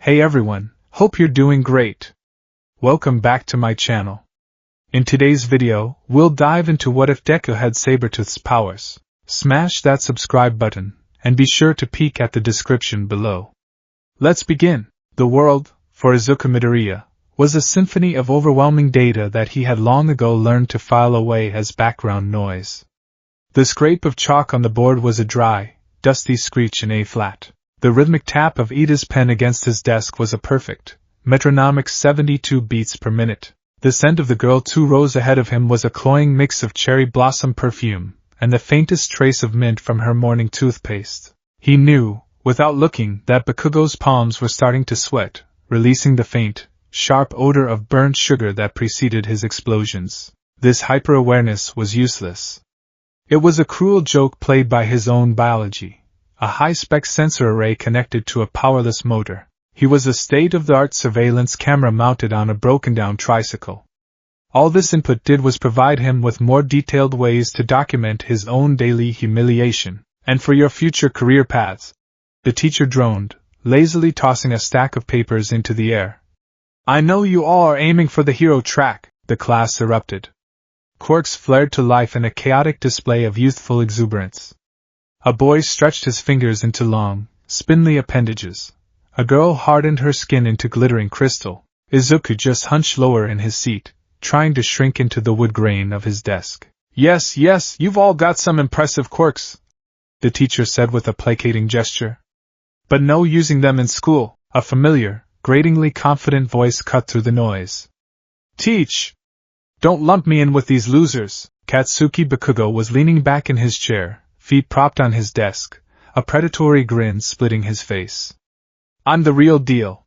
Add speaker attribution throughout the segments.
Speaker 1: Hey everyone, hope you're doing great. Welcome back to my channel. In today's video, we'll dive into what if Deku had Sabertooth's powers. Smash that subscribe button, and be sure to peek at the description below. Let's begin. The world, for Izuku Midoriya, was a symphony of overwhelming data that he had long ago learned to file away as background noise. The scrape of chalk on the board was a dry, dusty screech in A-flat. The rhythmic tap of Ida's pen against his desk was a perfect, metronomic 72 beats per minute. The scent of the girl 2 rows ahead of him was a cloying mix of cherry blossom perfume, and the faintest trace of mint from her morning toothpaste. He knew, without looking, that Bakugo's palms were starting to sweat, releasing the faint, sharp odor of burnt sugar that preceded his explosions. This hyper-awareness was useless. It was a cruel joke played by his own biology. A high-spec sensor array connected to a powerless motor. He was a state-of-the-art surveillance camera mounted on a broken-down tricycle. All this input did was provide him with more detailed ways to document his own daily humiliation. And for your future career paths, the teacher droned, lazily tossing a stack of papers into the air. I know you all are aiming for the hero track, the class erupted. Quirks flared to life in a chaotic display of youthful exuberance. A boy stretched his fingers into long, spindly appendages. A girl hardened her skin into glittering crystal. Izuku just hunched lower in his seat, trying to shrink into the wood grain of his desk. Yes, you've all got some impressive quirks, the teacher said with a placating gesture. But no using them in school. A familiar, gratingly confident voice cut through the noise. Teach! Don't lump me in with these losers. Katsuki Bakugo was leaning back in his chair, feet propped on his desk, a predatory grin splitting his face. I'm the real deal.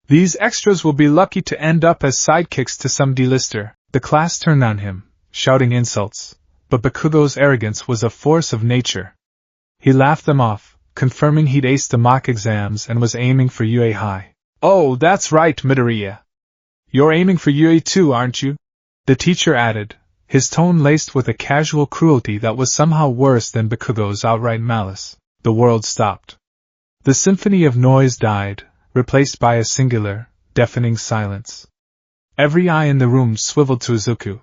Speaker 1: These extras will be lucky to end up as sidekicks to some D-lister. The class turned on him, shouting insults, but Bakugo's arrogance was a force of nature. He laughed them off, confirming he'd aced the mock exams and was aiming for UA High. Oh, that's right, Midoriya. You're aiming for UA too, aren't you? The teacher added, his tone laced with a casual cruelty that was somehow worse than Bakugo's outright malice. The world stopped. The symphony of noise died, replaced by a singular, deafening silence. Every eye in the room swiveled to Izuku.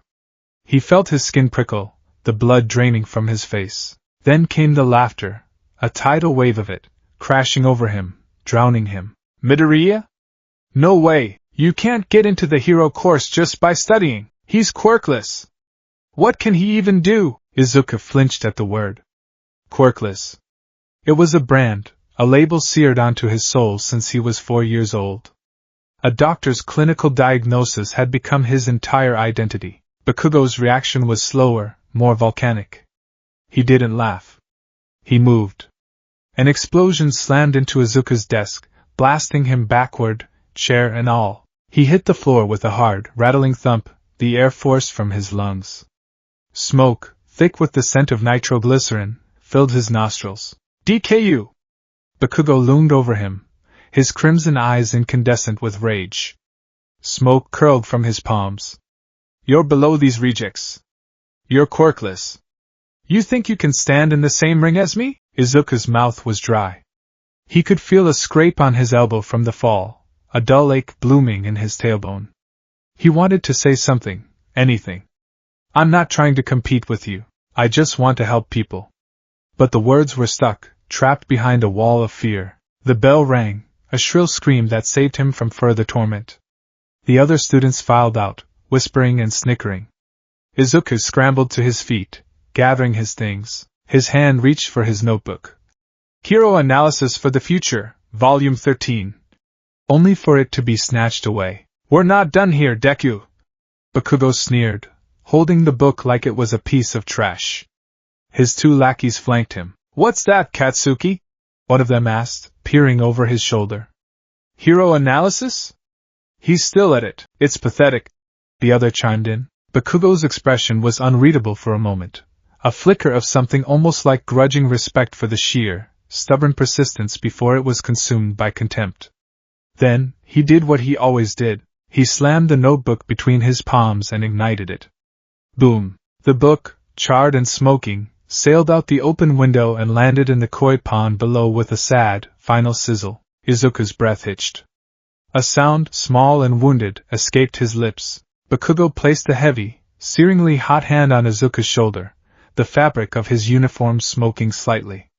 Speaker 1: He felt his skin prickle, the blood draining from his face. Then came the laughter, a tidal wave of it, crashing over him, drowning him. Midoriya? No way, you can't get into the hero course just by studying. He's quirkless. What can he even do? Izuku flinched at the word. Quirkless. It was a brand, a label seared onto his soul since he was 4 years old. A doctor's clinical diagnosis had become his entire identity. Bakugo's reaction was slower, more volcanic. He didn't laugh. He moved. An explosion slammed into Izuku's desk, blasting him backward, chair and all. He hit the floor with a hard, rattling thump, the air forced from his lungs. Smoke, thick with the scent of nitroglycerin, filled his nostrils. DKU! Bakugo loomed over him, his crimson eyes incandescent with rage. Smoke curled from his palms. You're below these rejects. You're quirkless. You think you can stand in the same ring as me? Izuku's mouth was dry. He could feel a scrape on his elbow from the fall, a dull ache blooming in his tailbone. He wanted to say something, anything. I'm not trying to compete with you, I just want to help people. But the words were stuck, trapped behind a wall of fear. The bell rang, a shrill scream that saved him from further torment. The other students filed out, whispering and snickering. Izuku scrambled to his feet, gathering his things. His hand reached for his notebook. Hero Analysis for the Future, Volume 13. Only for it to be snatched away. We're not done here, Deku! Bakugo sneered, holding the book like it was a piece of trash. His 2 lackeys flanked him. What's that, Katsuki? One of them asked, peering over his shoulder. Hero Analysis? He's still at it. It's pathetic. The other chimed in. Bakugo's expression was unreadable for a moment, a flicker of something almost like grudging respect for the sheer, stubborn persistence before it was consumed by contempt. Then, he did what he always did. He slammed the notebook between his palms and ignited it. Boom! The book, charred and smoking, sailed out the open window and landed in the koi pond below with a sad, final sizzle. Izuku's breath hitched. A sound, small and wounded, escaped his lips. Bakugo placed a heavy, searingly hot hand on Izuku's shoulder, the fabric of his uniform smoking slightly.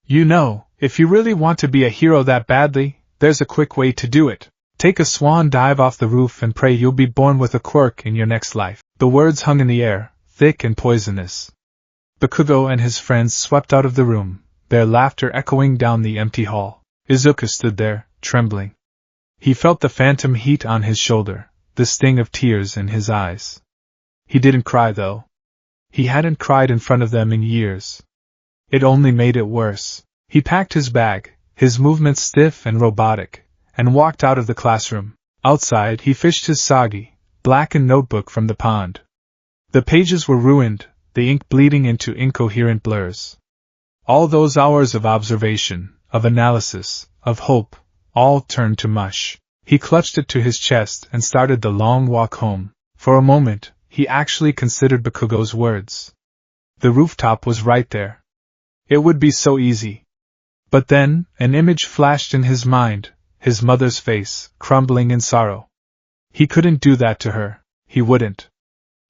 Speaker 1: You know, if you really want to be a hero that badly, there's a quick way to do it. Take a swan dive off the roof and pray you'll be born with a quirk in your next life. The words hung in the air, thick and poisonous. Bakugo and his friends swept out of the room, their laughter echoing down the empty hall. Izuku stood there, trembling. He felt the phantom heat on his shoulder, the sting of tears in his eyes. He didn't cry though. He hadn't cried in front of them in years. It only made it worse. He packed his bag, his movements stiff and robotic, and walked out of the classroom. Outside he fished his soggy, blackened notebook from the pond. The pages were ruined, the ink bleeding into incoherent blurs. All those hours of observation, of analysis, of hope, all turned to mush. He clutched it to his chest and started the long walk home. For a moment, he actually considered Bakugo's words. The rooftop was right there. It would be so easy. But then, an image flashed in his mind, his mother's face, crumbling in sorrow. He couldn't do that to her. He wouldn't.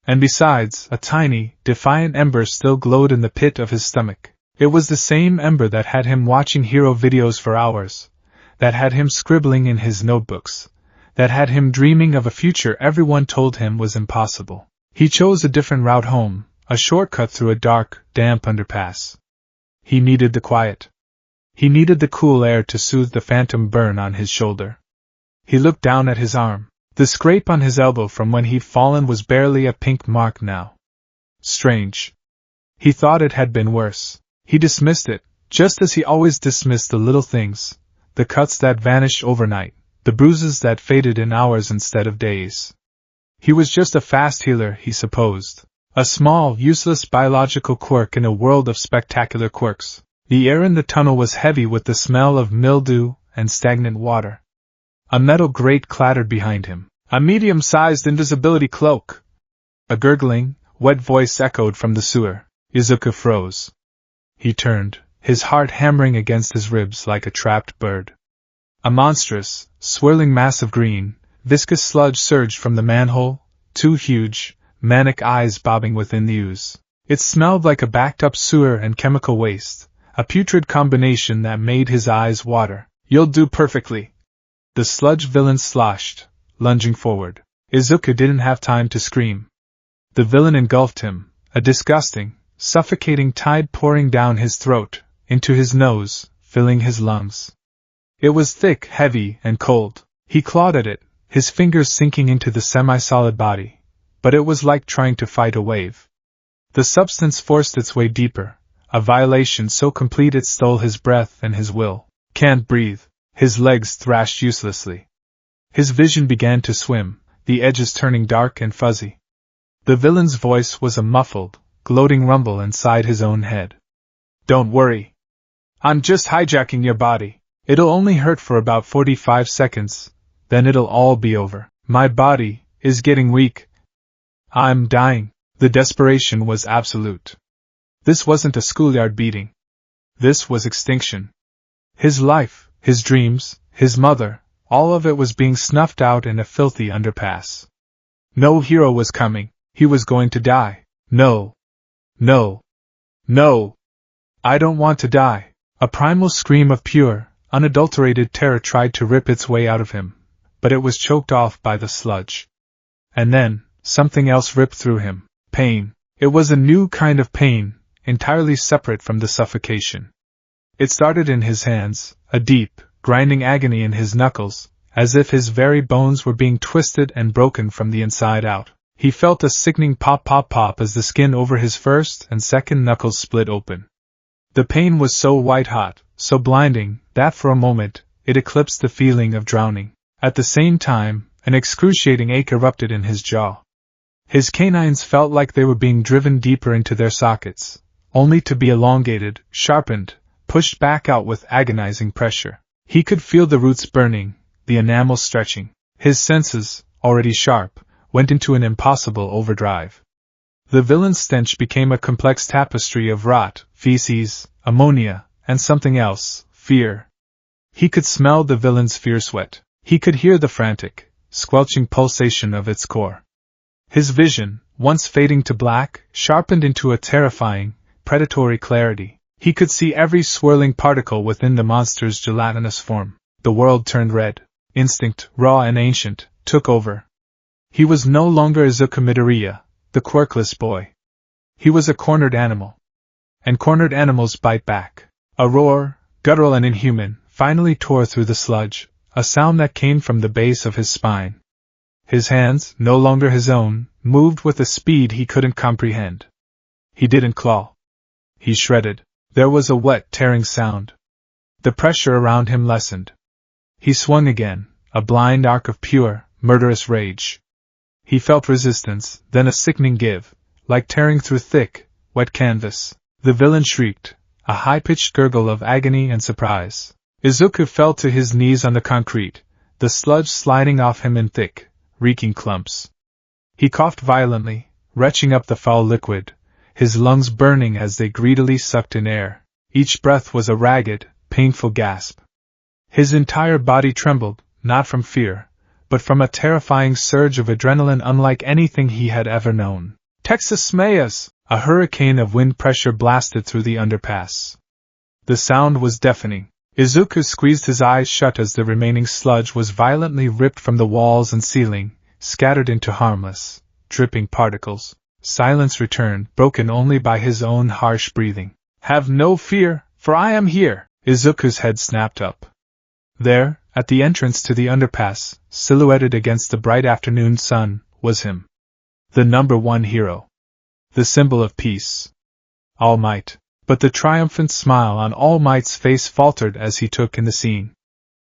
Speaker 1: And besides, a tiny, defiant ember still glowed in the pit of his stomach. It was the same ember that had him watching hero videos for hours, that had him scribbling in his notebooks, that had him dreaming of a future everyone told him was impossible. He chose a different route home, a shortcut through a dark, damp underpass. He needed the quiet. He needed the cool air to soothe the phantom burn on his shoulder. He looked down at his arm. The scrape on his elbow from when he'd fallen was barely a pink mark now. Strange. He thought it had been worse. He dismissed it, just as he always dismissed the little things, the cuts that vanished overnight, the bruises that faded in hours instead of days. He was just a fast healer, he supposed. A small, useless biological quirk in a world of spectacular quirks. The air in the tunnel was heavy with the smell of mildew and stagnant water. A metal grate clattered behind him. A medium-sized invisibility cloak. A gurgling, wet voice echoed from the sewer. Izuku froze. He turned, his heart hammering against his ribs like a trapped bird. A monstrous, swirling mass of green, viscous sludge surged from the manhole, two huge, manic eyes bobbing within the ooze. It smelled like a backed-up sewer and chemical waste, a putrid combination that made his eyes water. You'll do perfectly. The sludge villain sloshed, lunging forward. Izuku didn't have time to scream. The villain engulfed him, a disgusting, suffocating tide pouring down his throat, into his nose, filling his lungs. It was thick, heavy, and cold. He clawed at it, his fingers sinking into the semi-solid body, but it was like trying to fight a wave. The substance forced its way deeper, a violation so complete it stole his breath and his will. Can't breathe. His legs thrashed uselessly. His vision began to swim, the edges turning dark and fuzzy. The villain's voice was a muffled, gloating rumble inside his own head. Don't worry. I'm just hijacking your body. It'll only hurt for about 45 seconds, then it'll all be over. My body is getting weak. I'm dying. The desperation was absolute. This wasn't a schoolyard beating. This was extinction. His life, his dreams, his mother, all of it was being snuffed out in a filthy underpass. No hero was coming. He was going to die. No. No. No. I don't want to die. A primal scream of pure, unadulterated terror tried to rip its way out of him, but it was choked off by the sludge. And then, something else ripped through him. Pain. It was a new kind of pain, entirely separate from the suffocation. It started in his hands, a deep, grinding agony in his knuckles, as if his very bones were being twisted and broken from the inside out. He felt a sickening pop as the skin over his first and second knuckles split open. The pain was so white-hot, so blinding, that for a moment, it eclipsed the feeling of drowning. At the same time, an excruciating ache erupted in his jaw. His canines felt like they were being driven deeper into their sockets, only to be elongated, sharpened, pushed back out with agonizing pressure. He could feel the roots burning, the enamel stretching. His senses, already sharp, went into an impossible overdrive. The villain's stench became a complex tapestry of rot, feces, ammonia, and something else, fear. He could smell the villain's fierce sweat. He could hear the frantic, squelching pulsation of its core. His vision, once fading to black, sharpened into a terrifying, predatory clarity. He could see every swirling particle within the monster's gelatinous form. The world turned red. Instinct, raw and ancient, took over. He was no longer Izuku Midoriya, the quirkless boy. He was a cornered animal. And cornered animals bite back. A roar, guttural and inhuman, finally tore through the sludge, a sound that came from the base of his spine. His hands, no longer his own, moved with a speed he couldn't comprehend. He didn't claw. He shredded. There was a wet, tearing sound. The pressure around him lessened. He swung again, a blind arc of pure, murderous rage. He felt resistance, then a sickening give, like tearing through thick, wet canvas. The villain shrieked, a high-pitched gurgle of agony and surprise. Izuku fell to his knees on the concrete, the sludge sliding off him in thick, reeking clumps. He coughed violently, retching up the foul liquid, his lungs burning as they greedily sucked in air. Each breath was a ragged, painful gasp. His entire body trembled, not from fear, but from a terrifying surge of adrenaline unlike anything he had ever known. Texas Mayas! A hurricane of wind pressure blasted through the underpass. The sound was deafening. Izuku squeezed his eyes shut as the remaining sludge was violently ripped from the walls and ceiling, scattered into harmless, dripping particles. Silence returned, broken only by his own harsh breathing. Have no fear, for I am here! Izuku's head snapped up. There, at the entrance to the underpass, silhouetted against the bright afternoon sun, was him. The #1 hero. The symbol of peace. All Might. But the triumphant smile on All Might's face faltered as he took in the scene.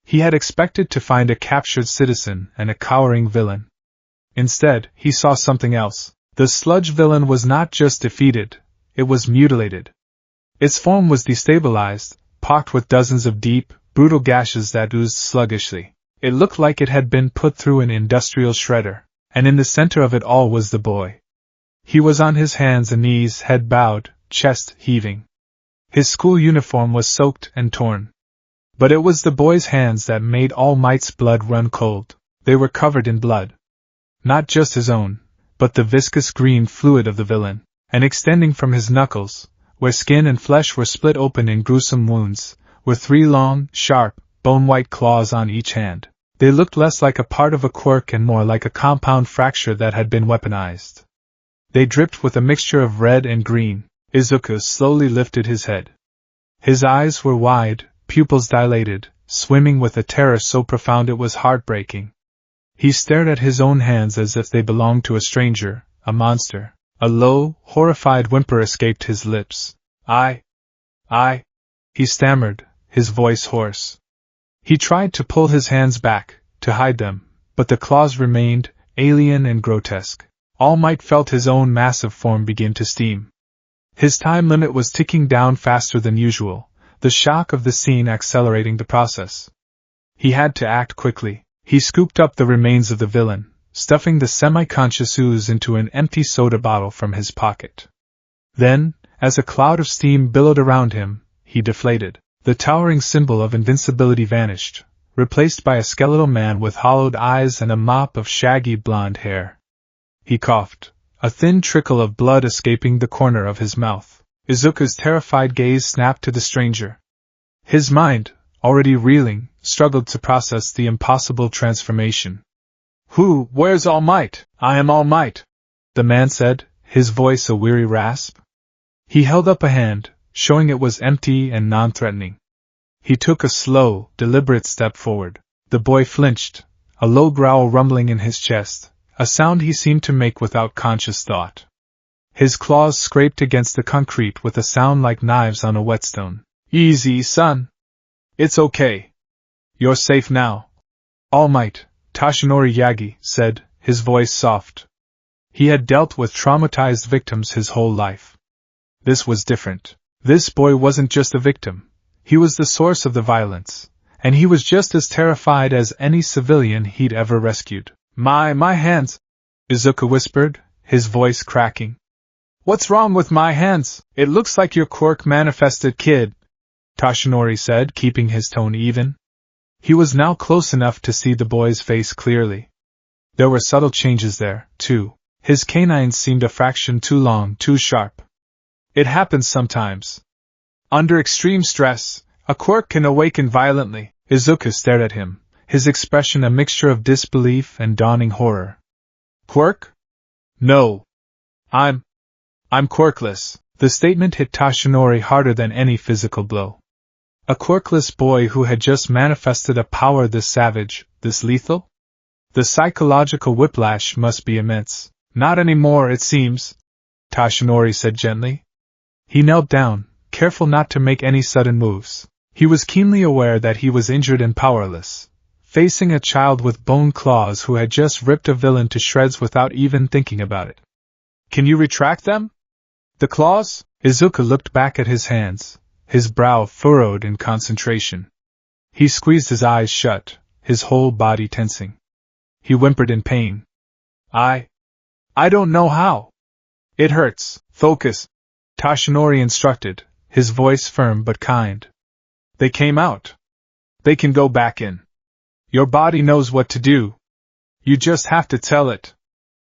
Speaker 1: He had expected to find a captured citizen and a cowering villain. Instead, he saw something else. The sludge villain was not just defeated, it was mutilated. Its form was destabilized, pocked with dozens of deep, brutal gashes that oozed sluggishly. It looked like it had been put through an industrial shredder, and in the center of it all was the boy. He was on his hands and knees, head bowed, chest heaving. His school uniform was soaked and torn. But it was the boy's hands that made All Might's blood run cold. They were covered in blood. Not just his own, but the viscous green fluid of the villain, and extending from his knuckles, where skin and flesh were split open in gruesome wounds, were 3 long, sharp, bone-white claws on each hand. They looked less like a part of a quirk and more like a compound fracture that had been weaponized. They dripped with a mixture of red and green. Izuku slowly lifted his head. His eyes were wide, pupils dilated, swimming with a terror so profound it was heartbreaking. He stared at his own hands as if they belonged to a stranger, a monster. A low, horrified whimper escaped his lips. I, he stammered, his voice hoarse. He tried to pull his hands back, to hide them, but the claws remained, alien and grotesque. All Might felt his own massive form begin to steam. His time limit was ticking down faster than usual, the shock of the scene accelerating the process. He had to act quickly. He scooped up the remains of the villain, stuffing the semi-conscious ooze into an empty soda bottle from his pocket. Then, as a cloud of steam billowed around him, he deflated. The towering symbol of invincibility vanished, replaced by a skeletal man with hollowed eyes and a mop of shaggy blonde hair. He coughed, a thin trickle of blood escaping the corner of his mouth. Izuku's terrified gaze snapped to the stranger. His mind, already reeling, struggled to process the impossible transformation. Where's All Might? I am All Might, the man said, his voice a weary rasp. He held up a hand, showing it was empty and non-threatening. He took a slow, deliberate step forward. The boy flinched, a low growl rumbling in his chest, a sound he seemed to make without conscious thought. His claws scraped against the concrete with a sound like knives on a whetstone. Easy, son. It's okay. You're safe now. All Might, Toshinori Yagi said, his voice soft. He had dealt with traumatized victims his whole life. This was different. This boy wasn't just a victim. He was the source of the violence, and he was just as terrified as any civilian he'd ever rescued. My hands, Izuku whispered, his voice cracking. What's wrong with my hands? It looks like your quirk manifested, kid, Toshinori said, keeping his tone even. He was now close enough to see the boy's face clearly. There were subtle changes there, too. His canines seemed a fraction too long, too sharp. It happens sometimes. Under extreme stress, a quirk can awaken violently. Izuku stared at him, his expression a mixture of disbelief and dawning horror. Quirk? No. I'm quirkless. The statement hit Toshinori harder than any physical blow. A quirkless boy who had just manifested a power this savage, this lethal? The psychological whiplash must be immense. Not anymore, it seems, Toshinori said gently. He knelt down, careful not to make any sudden moves. He was keenly aware that he was injured and powerless, facing a child with bone claws who had just ripped a villain to shreds without even thinking about it. Can you retract them? The claws? Izuku looked back at his hands, his brow furrowed in concentration. He squeezed his eyes shut, his whole body tensing. He whimpered in pain. I don't know how. It hurts. Focus, Toshinori instructed, his voice firm but kind. They came out. They can go back in. Your body knows what to do. You just have to tell it.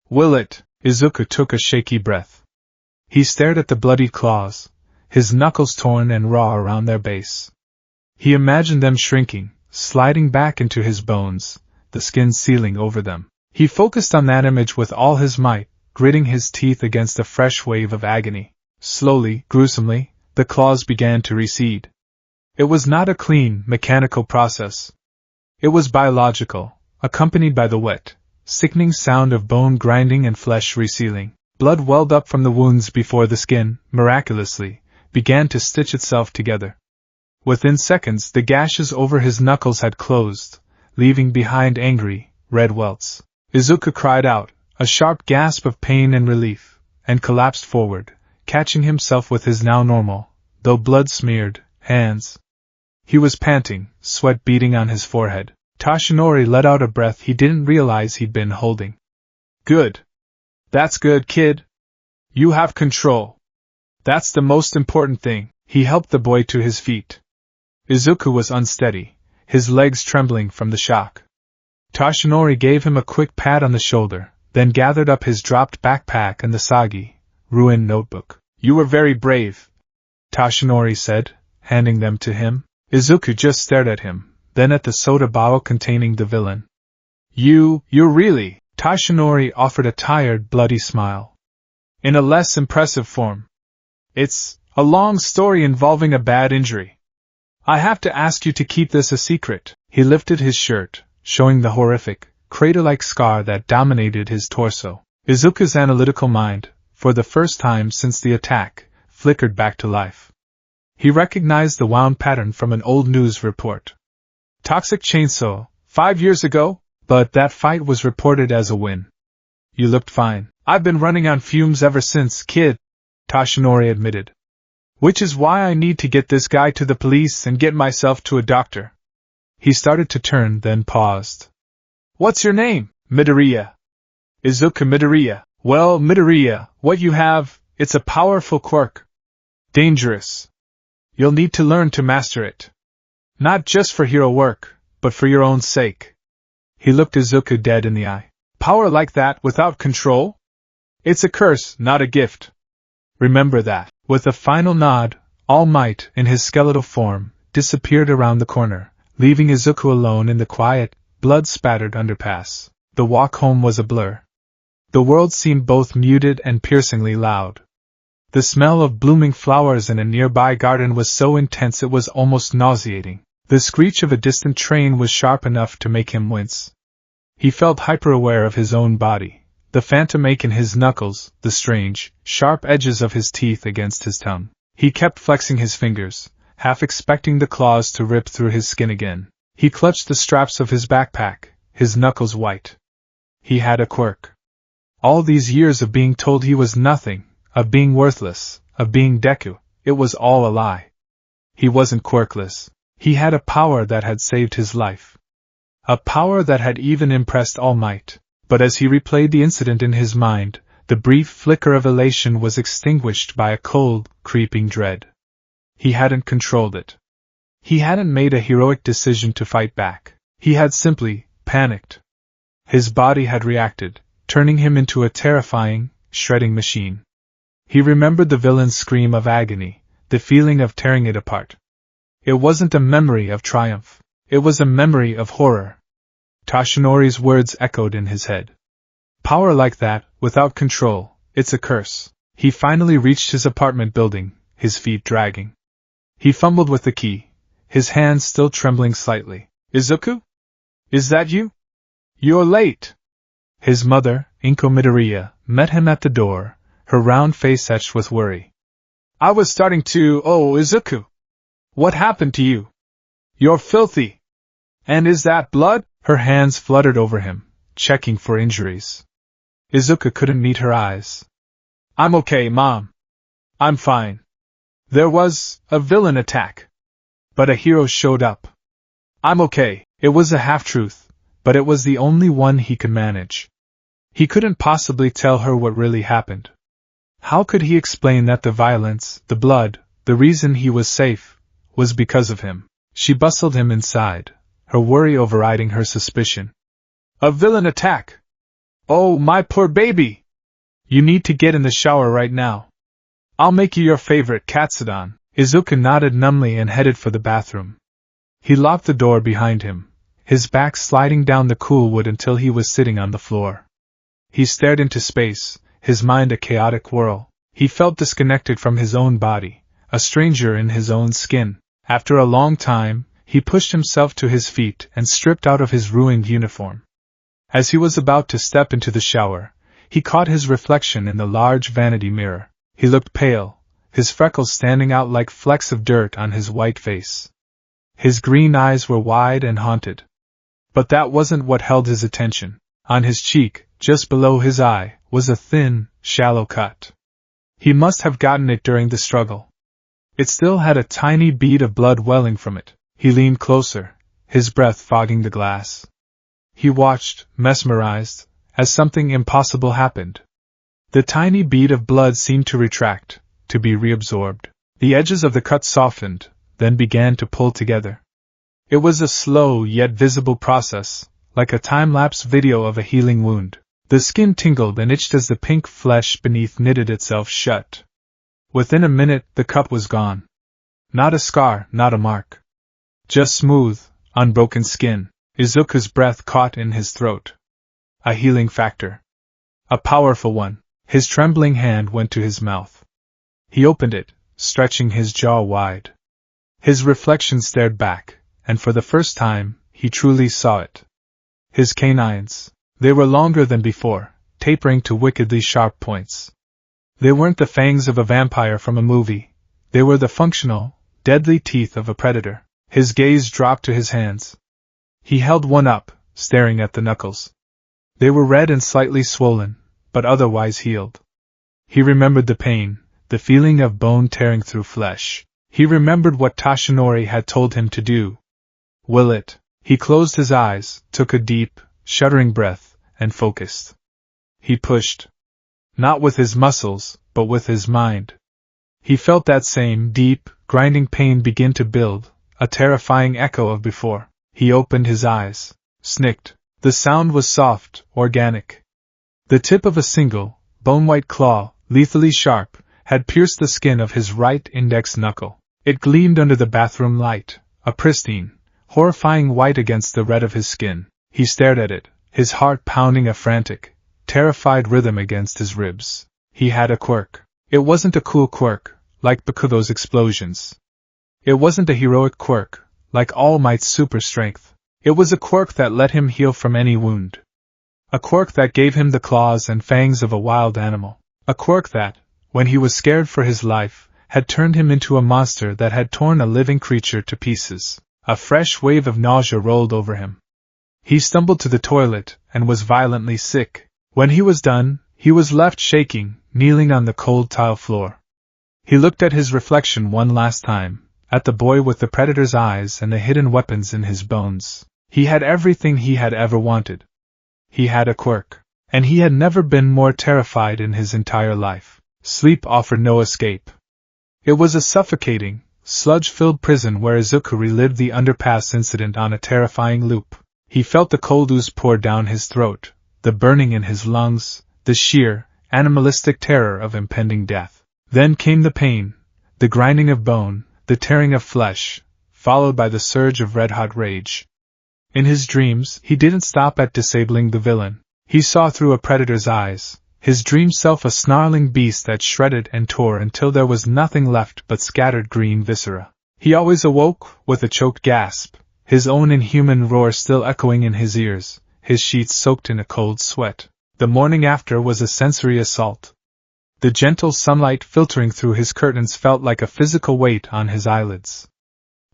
Speaker 1: Will it? Izuku took a shaky breath. He stared at the bloodied claws, his knuckles torn and raw around their base. He imagined them shrinking, sliding back into his bones, the skin sealing over them. He focused on that image with all his might, gritting his teeth against a fresh wave of agony. Slowly, gruesomely, the claws began to recede. It was not a clean, mechanical process. It was biological, accompanied by the wet, sickening sound of bone grinding and flesh resealing. Blood welled up from the wounds before the skin, miraculously, began to stitch itself together. Within seconds the gashes over his knuckles had closed, leaving behind angry, red welts. Izuku cried out, a sharp gasp of pain and relief, and collapsed forward, catching himself with his now normal, though blood-smeared, hands. He was panting, sweat beading on his forehead. Toshinori let out a breath he didn't realize he'd been holding. Good. That's good, kid. You have control. That's the most important thing. He helped the boy to his feet. Izuku was unsteady, his legs trembling from the shock. Toshinori gave him a quick pat on the shoulder, then gathered up his dropped backpack and the soggy, ruined notebook. You were very brave, Toshinori said, handing them to him. Izuku just stared at him, then at the soda bottle containing the villain. You're really... Toshinori offered a tired, bloody smile. In a less impressive form. It's a long story involving a bad injury. I have to ask you to keep this a secret. He lifted his shirt, showing the horrific, crater-like scar that dominated his torso. Izuku's analytical mind, for the first time since the attack, flickered back to life. He recognized the wound pattern from an old news report. Toxic chainsaw, 5 years ago? But that fight was reported as a win. You looked fine. I've been running on fumes ever since, kid, Toshinori admitted. Which is why I need to get this guy to the police and get myself to a doctor. He started to turn, then paused. What's your name? Midoriya. Izuku Midoriya. Well, Midoriya, what you have, it's a powerful quirk. Dangerous. You'll need to learn to master it. Not just for hero work, but for your own sake. He looked Izuku dead in the eye. Power like that without control? It's a curse, not a gift. Remember that. With a final nod, All Might, in his skeletal form, disappeared around the corner, leaving Izuku alone in the quiet, blood-spattered underpass. The walk home was a blur. The world seemed both muted and piercingly loud. The smell of blooming flowers in a nearby garden was so intense it was almost nauseating. The screech of a distant train was sharp enough to make him wince. He felt hyper-aware of his own body, the phantom ache in his knuckles, the strange, sharp edges of his teeth against his tongue. He kept flexing his fingers, half expecting the claws to rip through his skin again. He clutched the straps of his backpack, his knuckles white. He had a quirk. All these years of being told he was nothing, of being worthless, of being Deku, it was all a lie. He wasn't quirkless. He had a power that had saved his life. A power that had even impressed All Might. But as he replayed the incident in his mind, the brief flicker of elation was extinguished by a cold, creeping dread. He hadn't controlled it. He hadn't made a heroic decision to fight back. He had simply panicked. His body had reacted, turning him into a terrifying, shredding machine. He remembered the villain's scream of agony, the feeling of tearing it apart. It wasn't a memory of triumph. It was a memory of horror. Tashinori's words echoed in his head. Power like that, without control, it's a curse. He finally reached his apartment building, his feet dragging. He fumbled with the key, his hands still trembling slightly. Izuku? Is that you? You're late. His mother, Inko Midoriya, met him at the door, her round face etched with worry. I was starting to, Izuku. What happened to you? You're filthy. And is that blood? Her hands fluttered over him, checking for injuries. Izuku couldn't meet her eyes. I'm okay, Mom. I'm fine. There was a villain attack. But a hero showed up. I'm okay. It was a half-truth, but it was the only one he could manage. He couldn't possibly tell her what really happened. How could he explain that the violence, the blood, the reason he was safe, was because of him? She bustled him inside, her worry overriding her suspicion. A villain attack! Oh, my poor baby! You need to get in the shower right now. I'll make you your favorite katsudon. Izuku nodded numbly and headed for the bathroom. He locked the door behind him, his back sliding down the cool wood until he was sitting on the floor. He stared into space, his mind a chaotic whirl. He felt disconnected from his own body, a stranger in his own skin. After a long time, he pushed himself to his feet and stripped out of his ruined uniform. As he was about to step into the shower, he caught his reflection in the large vanity mirror. He looked pale, his freckles standing out like flecks of dirt on his white face. His green eyes were wide and haunted. But that wasn't what held his attention. On his cheek, just below his eye, was a thin, shallow cut. He must have gotten it during the struggle. It still had a tiny bead of blood welling from it. He leaned closer, his breath fogging the glass. He watched, mesmerized, as something impossible happened. The tiny bead of blood seemed to retract, to be reabsorbed. The edges of the cut softened, then began to pull together. It was a slow yet visible process, like a time-lapse video of a healing wound. The skin tingled and itched as the pink flesh beneath knitted itself shut. Within a minute, the cut was gone. Not a scar, not a mark. Just smooth, unbroken skin. Izuku's breath caught in his throat. A healing factor. A powerful one. His trembling hand went to his mouth. He opened it, stretching his jaw wide. His reflection stared back, and for the first time, he truly saw it. His canines. They were longer than before, tapering to wickedly sharp points. They weren't the fangs of a vampire from a movie. They were the functional, deadly teeth of a predator. His gaze dropped to his hands. He held one up, staring at the knuckles. They were red and slightly swollen, but otherwise healed. He remembered the pain, the feeling of bone tearing through flesh. He remembered what Tashinori had told him to do. Will it? He closed his eyes, took a deep, shuddering breath, and focused. He pushed. Not with his muscles, but with his mind. He felt that same deep, grinding pain begin to build, a terrifying echo of before. He opened his eyes, snicked. The sound was soft, organic. The tip of a single, bone-white claw, lethally sharp, had pierced the skin of his right index knuckle. It gleamed under the bathroom light, a pristine, horrifying white against the red of his skin. He stared at it, his heart pounding a frantic, terrified rhythm against his ribs. He had a quirk. It wasn't a cool quirk, like Bakugo's explosions. It wasn't a heroic quirk, like All Might's super strength. It was a quirk that let him heal from any wound. A quirk that gave him the claws and fangs of a wild animal. A quirk that, when he was scared for his life, had turned him into a monster that had torn a living creature to pieces. A fresh wave of nausea rolled over him. He stumbled to the toilet and was violently sick. When he was done, he was left shaking, kneeling on the cold tile floor. He looked at his reflection one last time, at the boy with the predator's eyes and the hidden weapons in his bones. He had everything he had ever wanted. He had a quirk, and he had never been more terrified in his entire life. Sleep offered no escape. It was a suffocating, sludge-filled prison where Izuku relived the underpass incident on a terrifying loop. He felt the cold ooze pour down his throat, the burning in his lungs, the sheer, animalistic terror of impending death. Then came the pain, the grinding of bone, the tearing of flesh, followed by the surge of red-hot rage. In his dreams, he didn't stop at disabling the villain. He saw through a predator's eyes, his dream self a snarling beast that shredded and tore until there was nothing left but scattered green viscera. He always awoke with a choked gasp, his own inhuman roar still echoing in his ears, his sheets soaked in a cold sweat. The morning after was a sensory assault. The gentle sunlight filtering through his curtains felt like a physical weight on his eyelids.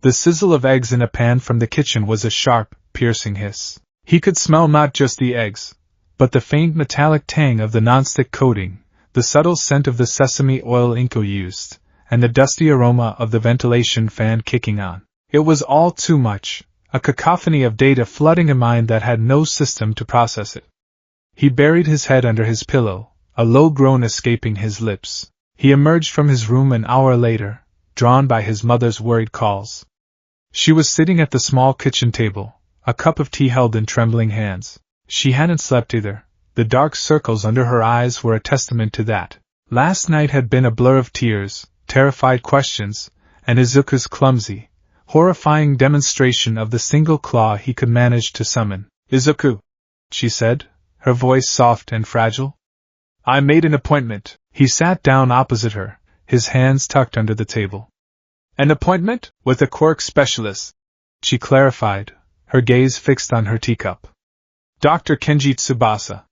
Speaker 1: The sizzle of eggs in a pan from the kitchen was a sharp, piercing hiss. He could smell not just the eggs, but the faint metallic tang of the nonstick coating, the subtle scent of the sesame oil Inko used, and the dusty aroma of the ventilation fan kicking on. It was all too much, a cacophony of data flooding a mind that had no system to process it. He buried his head under his pillow, a low groan escaping his lips. He emerged from his room an hour later, drawn by his mother's worried calls. She was sitting at the small kitchen table, a cup of tea held in trembling hands. She hadn't slept either. The dark circles under her eyes were a testament to that. Last night had been a blur of tears, terrified questions, and Izuku's clumsy, horrifying demonstration of the single claw he could manage to summon. "Izuku," she said, her voice soft and fragile. "I made an appointment." He sat down opposite her, his hands tucked under the table. "An appointment? With a quirk specialist," she clarified, her gaze fixed on her teacup. "Dr. Kenji Tsubasa.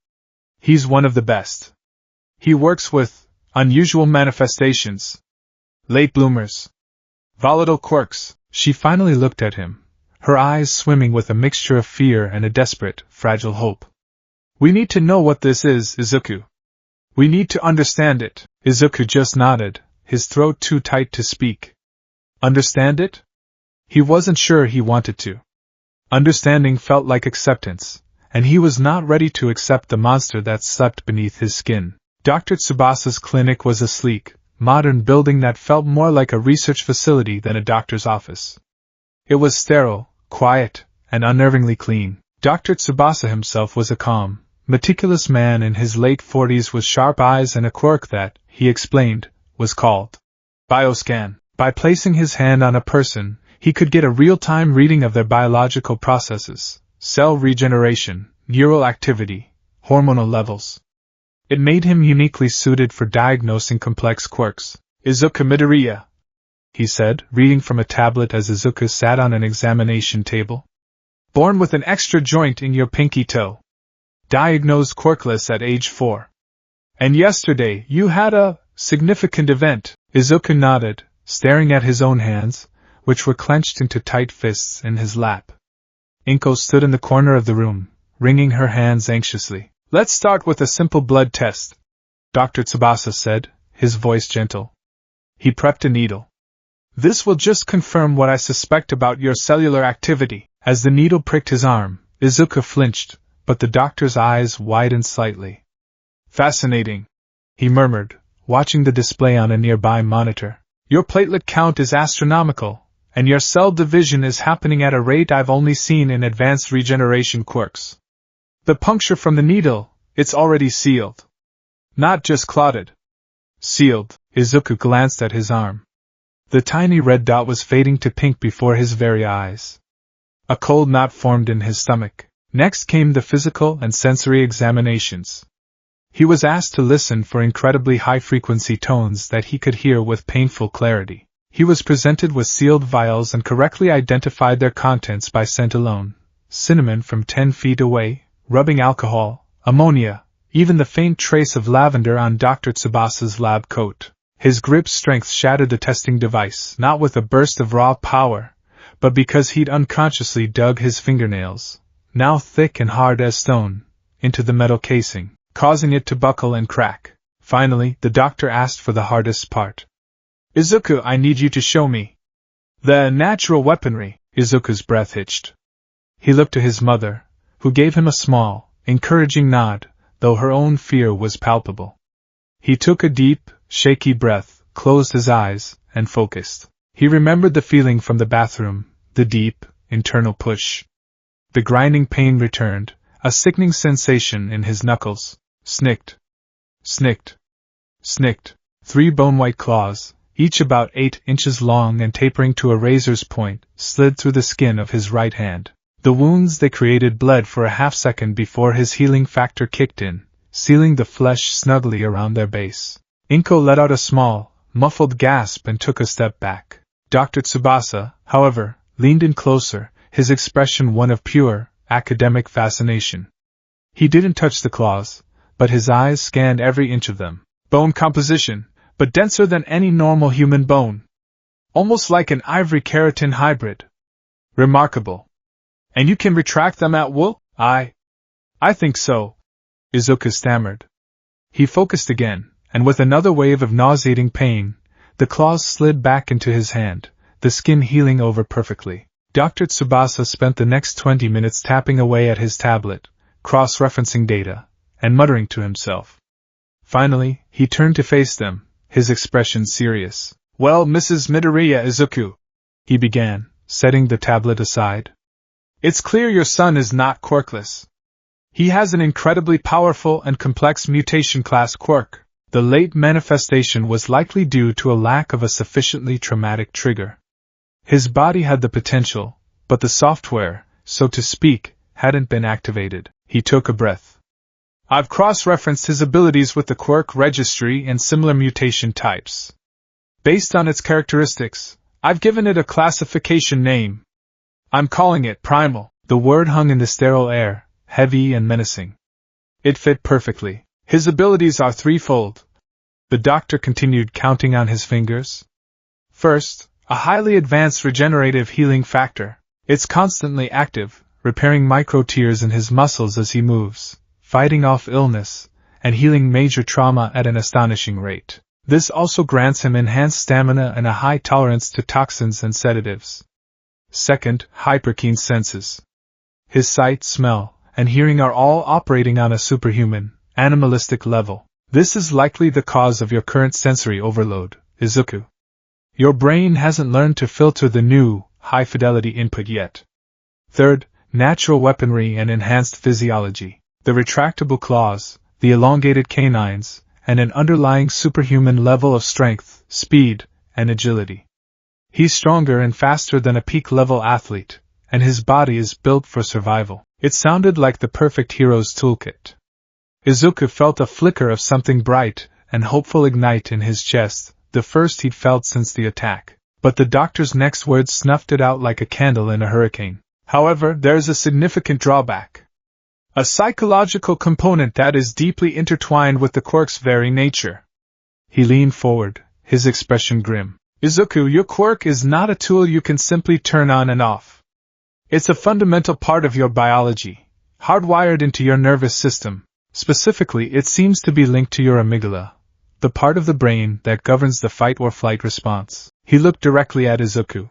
Speaker 1: He's one of the best. He works with unusual manifestations, late bloomers, volatile quirks." She finally looked at him, her eyes swimming with a mixture of fear and a desperate, fragile hope. "We need to know what this is, Izuku. We need to understand it." Izuku just nodded, his throat too tight to speak. Understand it? He wasn't sure he wanted to. Understanding felt like acceptance, and he was not ready to accept the monster that slept beneath his skin. Dr. Tsubasa's clinic was a sleek, modern building that felt more like a research facility than a doctor's office. It was sterile, quiet, and unnervingly clean. Dr. Tsubasa himself was a calm, meticulous man in his late 40s with sharp eyes and a quirk that, he explained, was called bioscan. By placing his hand on a person, he could get a real-time reading of their biological processes, cell regeneration, neural activity, hormonal levels. It made him uniquely suited for diagnosing complex quirks. "Izuku Midoriya," he said, reading from a tablet as Izuku sat on an examination table. "Born with an extra joint in your pinky toe. Diagnosed quirkless at age 4. And yesterday you had a significant event." Izuku nodded, staring at his own hands, which were clenched into tight fists in his lap. Inko stood in the corner of the room, wringing her hands anxiously. "Let's start with a simple blood test," Dr. Tsubasa said, his voice gentle. He prepped a needle. "This will just confirm what I suspect about your cellular activity." As the needle pricked his arm, Izuku flinched, but the doctor's eyes widened slightly. "Fascinating," he murmured, watching the display on a nearby monitor. "Your platelet count is astronomical, and your cell division is happening at a rate I've only seen in advanced regeneration quirks. The puncture from the needle, it's already sealed. Not just clotted. Sealed." Izuku glanced at his arm. The tiny red dot was fading to pink before his very eyes. A cold knot formed in his stomach. Next came the physical and sensory examinations. He was asked to listen for incredibly high-frequency tones that he could hear with painful clarity. He was presented with sealed vials and correctly identified their contents by scent alone: cinnamon from 10 feet away, rubbing alcohol, ammonia, even the faint trace of lavender on Dr. Tsubasa's lab coat. His grip strength shattered the testing device, not with a burst of raw power, but because he'd unconsciously dug his fingernails, now thick and hard as stone, into the metal casing, causing it to buckle and crack. Finally, the doctor asked for the hardest part. "Izuku, I need you to show me the natural weaponry." Izuku's breath hitched. He looked to his mother, who gave him a small, encouraging nod, though her own fear was palpable. He took a deep, shaky breath, closed his eyes, and focused. He remembered the feeling from the bathroom, the deep, internal push. The grinding pain returned, a sickening sensation in his knuckles. Snicked. Snicked. Snicked. 3 bone-white claws, each about 8 inches long and tapering to a razor's point, slid through the skin of his right hand. The wounds they created bled for a half-second before his healing factor kicked in, sealing the flesh snugly around their base. Inko let out a small, muffled gasp and took a step back. Dr. Tsubasa, however, leaned in closer, his expression one of pure, academic fascination. He didn't touch the claws, but his eyes scanned every inch of them. Bone composition, but denser than any normal human bone. Almost like an ivory keratin hybrid. Remarkable. And you can retract them at will? I think so, Izuku stammered. He focused again, and with another wave of nauseating pain, the claws slid back into his hand, the skin healing over perfectly. Dr. Tsubasa spent the next 20 minutes tapping away at his tablet, cross-referencing data, and muttering to himself. Finally, he turned to face them, his expression serious. Well, Mrs. Midoriya Izuku, he began, setting the tablet aside. It's clear your son is not quirkless. He has an incredibly powerful and complex mutation class quirk. The late manifestation was likely due to a lack of a sufficiently traumatic trigger. His body had the potential, but the software, so to speak, hadn't been activated. He took a breath. I've cross-referenced his abilities with the quirk registry and similar mutation types. Based on its characteristics, I've given it a classification name. I'm calling it primal. The word hung in the sterile air, heavy and menacing. It fit perfectly. His abilities are threefold. The doctor continued, counting on his fingers. First, a highly advanced regenerative healing factor. It's constantly active, repairing micro-tears in his muscles as he moves, fighting off illness, and healing major trauma at an astonishing rate. This also grants him enhanced stamina and a high tolerance to toxins and sedatives. Second, hyperkeen senses. His sight, smell, and hearing are all operating on a superhuman, animalistic level. This is likely the cause of your current sensory overload, Izuku. Your brain hasn't learned to filter the new, high-fidelity input yet. Third, natural weaponry and enhanced physiology. The retractable claws, the elongated canines, and an underlying superhuman level of strength, speed, and agility. He's stronger and faster than a peak-level athlete, and his body is built for survival. It sounded like the perfect hero's toolkit. Izuku felt a flicker of something bright and hopeful ignite in his chest, the first he'd felt since the attack. But the doctor's next words snuffed it out like a candle in a hurricane. However, there's a significant drawback. A psychological component that is deeply intertwined with the quirk's very nature. He leaned forward, his expression grim. Izuku, your quirk is not a tool you can simply turn on and off. It's a fundamental part of your biology, hardwired into your nervous system. Specifically, it seems to be linked to your amygdala, the part of the brain that governs the fight-or-flight response. He looked directly at Izuku.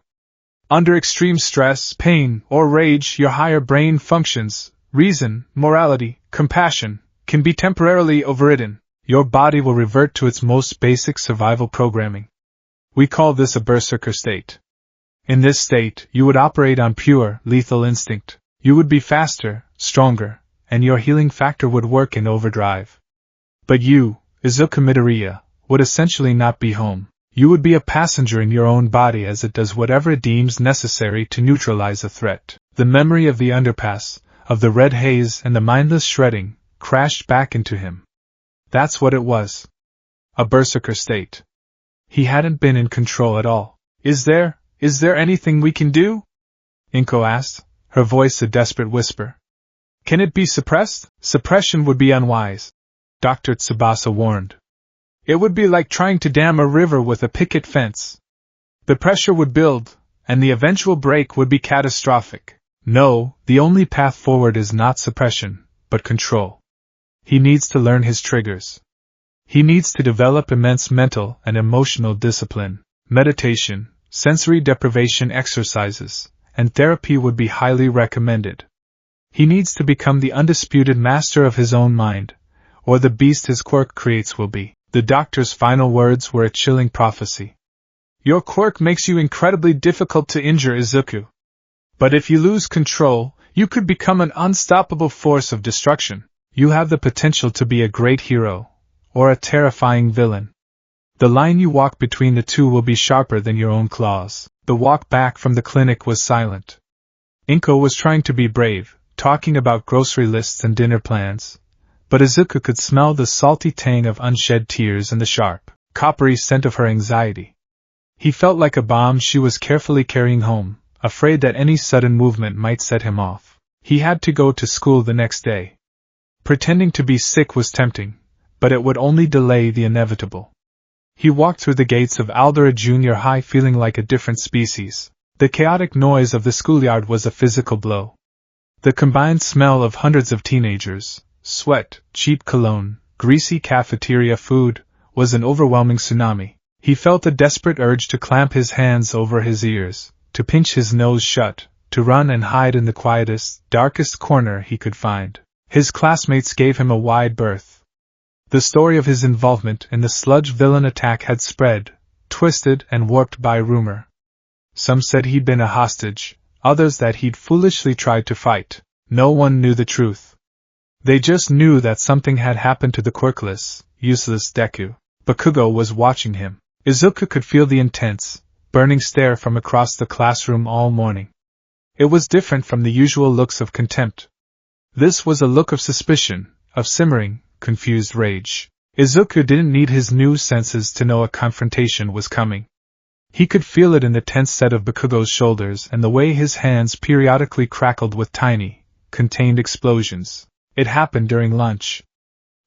Speaker 1: Under extreme stress, pain, or rage, your higher brain functions, reason, morality, compassion, can be temporarily overridden. Your body will revert to its most basic survival programming. We call this a berserker state. In this state, you would operate on pure, lethal instinct. You would be faster, stronger, and your healing factor would work in overdrive. But you, Izuku Midoriya, would essentially not be home. You would be a passenger in your own body as it does whatever it deems necessary to neutralize a threat. The memory of the underpass, of the red haze and the mindless shredding, crashed back into him. That's what it was. A berserker state. He hadn't been in control at all. Is there anything we can do? Inko asked, her voice a desperate whisper. Can it be suppressed? Suppression would be unwise, Dr. Tsubasa warned. It would be like trying to dam a river with a picket fence. The pressure would build, and the eventual break would be catastrophic. No, the only path forward is not suppression, but control. He needs to learn his triggers. He needs to develop immense mental and emotional discipline. Meditation, sensory deprivation exercises, and therapy would be highly recommended. He needs to become the undisputed master of his own mind, or the beast his quirk creates will be. The doctor's final words were a chilling prophecy. Your quirk makes you incredibly difficult to injure, Izuku. But if you lose control, you could become an unstoppable force of destruction. You have the potential to be a great hero, or a terrifying villain. The line you walk between the two will be sharper than your own claws. The walk back from the clinic was silent. Inko was trying to be brave, talking about grocery lists and dinner plans, but Izuku could smell the salty tang of unshed tears and the sharp, coppery scent of her anxiety. He felt like a bomb she was carefully carrying home, afraid that any sudden movement might set him off. He had to go to school the next day. Pretending to be sick was tempting, but it would only delay the inevitable. He walked through the gates of Aldera Junior High feeling like a different species. The chaotic noise of the schoolyard was a physical blow. The combined smell of hundreds of teenagers, sweat, cheap cologne, greasy cafeteria food, was an overwhelming tsunami. He felt a desperate urge to clamp his hands over his ears, to pinch his nose shut, to run and hide in the quietest, darkest corner he could find. His classmates gave him a wide berth. The story of his involvement in the sludge villain attack had spread, twisted and warped by rumor. Some said he'd been a hostage, others that he'd foolishly tried to fight. No one knew the truth. They just knew that something had happened to the quirkless, useless Deku. Bakugo was watching him. Izuku could feel the intense, burning stare from across the classroom all morning. It was different from the usual looks of contempt. This was a look of suspicion, of simmering, confused rage. Izuku didn't need his new senses to know a confrontation was coming. He could feel it in the tense set of Bakugo's shoulders and the way his hands periodically crackled with tiny, contained explosions. It happened during lunch.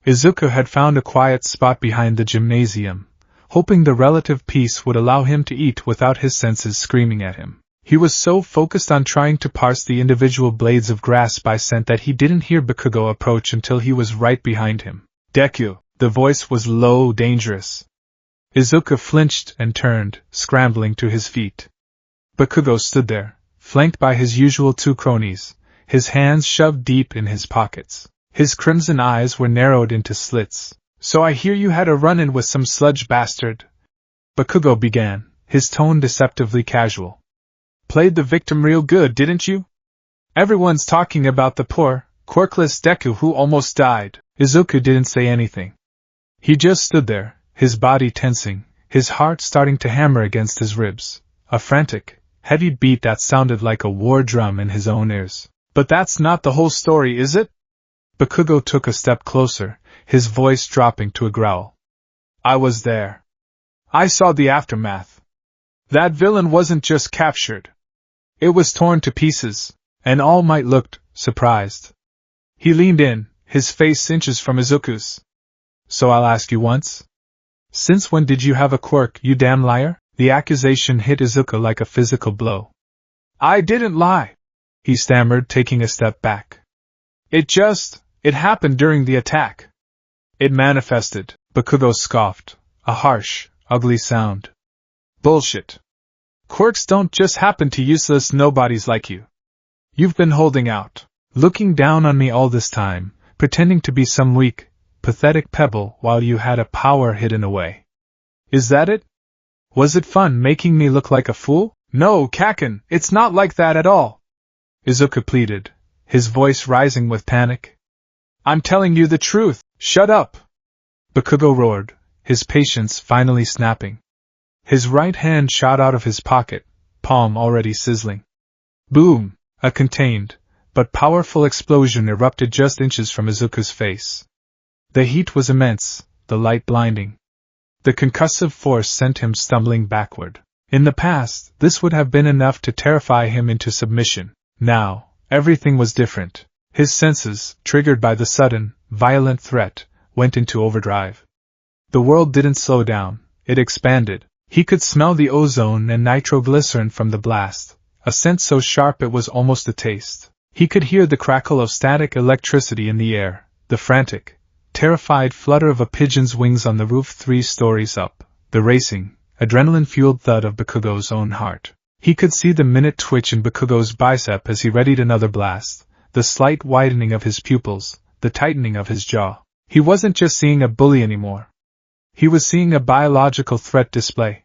Speaker 1: Izuku had found a quiet spot behind the gymnasium, hoping the relative peace would allow him to eat without his senses screaming at him. He was so focused on trying to parse the individual blades of grass by scent that he didn't hear Bakugo approach until he was right behind him. Deku, the voice was low, dangerous. Izuku flinched and turned, scrambling to his feet. Bakugo stood there, flanked by his usual two cronies, his hands shoved deep in his pockets. His crimson eyes were narrowed into slits. "So I hear you had a run-in with some sludge bastard," Bakugo began, his tone deceptively casual. "Played the victim real good, didn't you? Everyone's talking about the poor, quirkless Deku who almost died." Izuku didn't say anything. He just stood there, his body tensing, his heart starting to hammer against his ribs, a frantic, heavy beat that sounded like a war drum in his own ears. "But that's not the whole story, is it?" Bakugo took a step closer, his voice dropping to a growl. "I was there. I saw the aftermath. That villain wasn't just captured. It was torn to pieces," and All Might looked surprised. He leaned in, his face inches from Izuku's. "So I'll ask you once? Since when did you have a quirk, you damn liar?" The accusation hit Izuku like a physical blow. "I didn't lie," he stammered, taking a step back. It happened during the attack." "It manifested," Bakugo scoffed, a harsh, ugly sound. "Bullshit. Quirks don't just happen to useless nobodies like you. You've been holding out, looking down on me all this time, pretending to be some weak, pathetic pebble while you had a power hidden away. Is that it? Was it fun making me look like a fool?" "No, Kaken, it's not like that at all," Izuku pleaded, his voice rising with panic. "I'm telling you the truth. Shut up!" Bakugo roared, his patience finally snapping. His right hand shot out of his pocket, palm already sizzling. Boom! A contained, but powerful explosion erupted just inches from Izuku's face. The heat was immense, the light blinding. The concussive force sent him stumbling backward. In the past, this would have been enough to terrify him into submission. Now, everything was different. His senses, triggered by the sudden, violent threat, went into overdrive. The world didn't slow down, it expanded. He could smell the ozone and nitroglycerin from the blast, a scent so sharp it was almost a taste. He could hear the crackle of static electricity in the air, the frantic, terrified flutter of a pigeon's wings on the roof 3 stories up, the racing, adrenaline-fueled thud of Bakugo's own heart. He could see the minute twitch in Bakugo's bicep as he readied another blast, the slight widening of his pupils, the tightening of his jaw. He wasn't just seeing a bully anymore. He was seeing a biological threat display.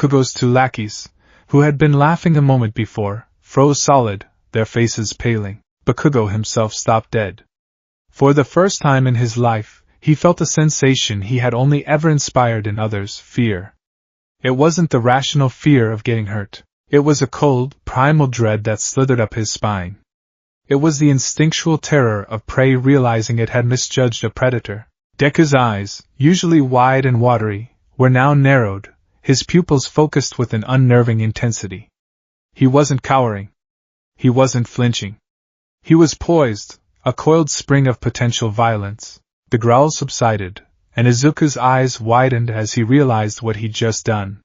Speaker 1: Bakugo's two lackeys, who had been laughing a moment before, froze solid, their faces paling. Bakugo himself stopped dead. For the first time in his life, he felt a sensation he had only ever inspired in others: fear. It wasn't the rational fear of getting hurt. It was a cold, primal dread that slithered up his spine. It was the instinctual terror of prey realizing it had misjudged a predator. Deku's eyes, usually wide and watery, were now narrowed, his pupils focused with an unnerving intensity. He wasn't cowering. He wasn't flinching. He was poised, a coiled spring of potential violence. The growl subsided, and Izuku's eyes widened as he realized what he'd just done.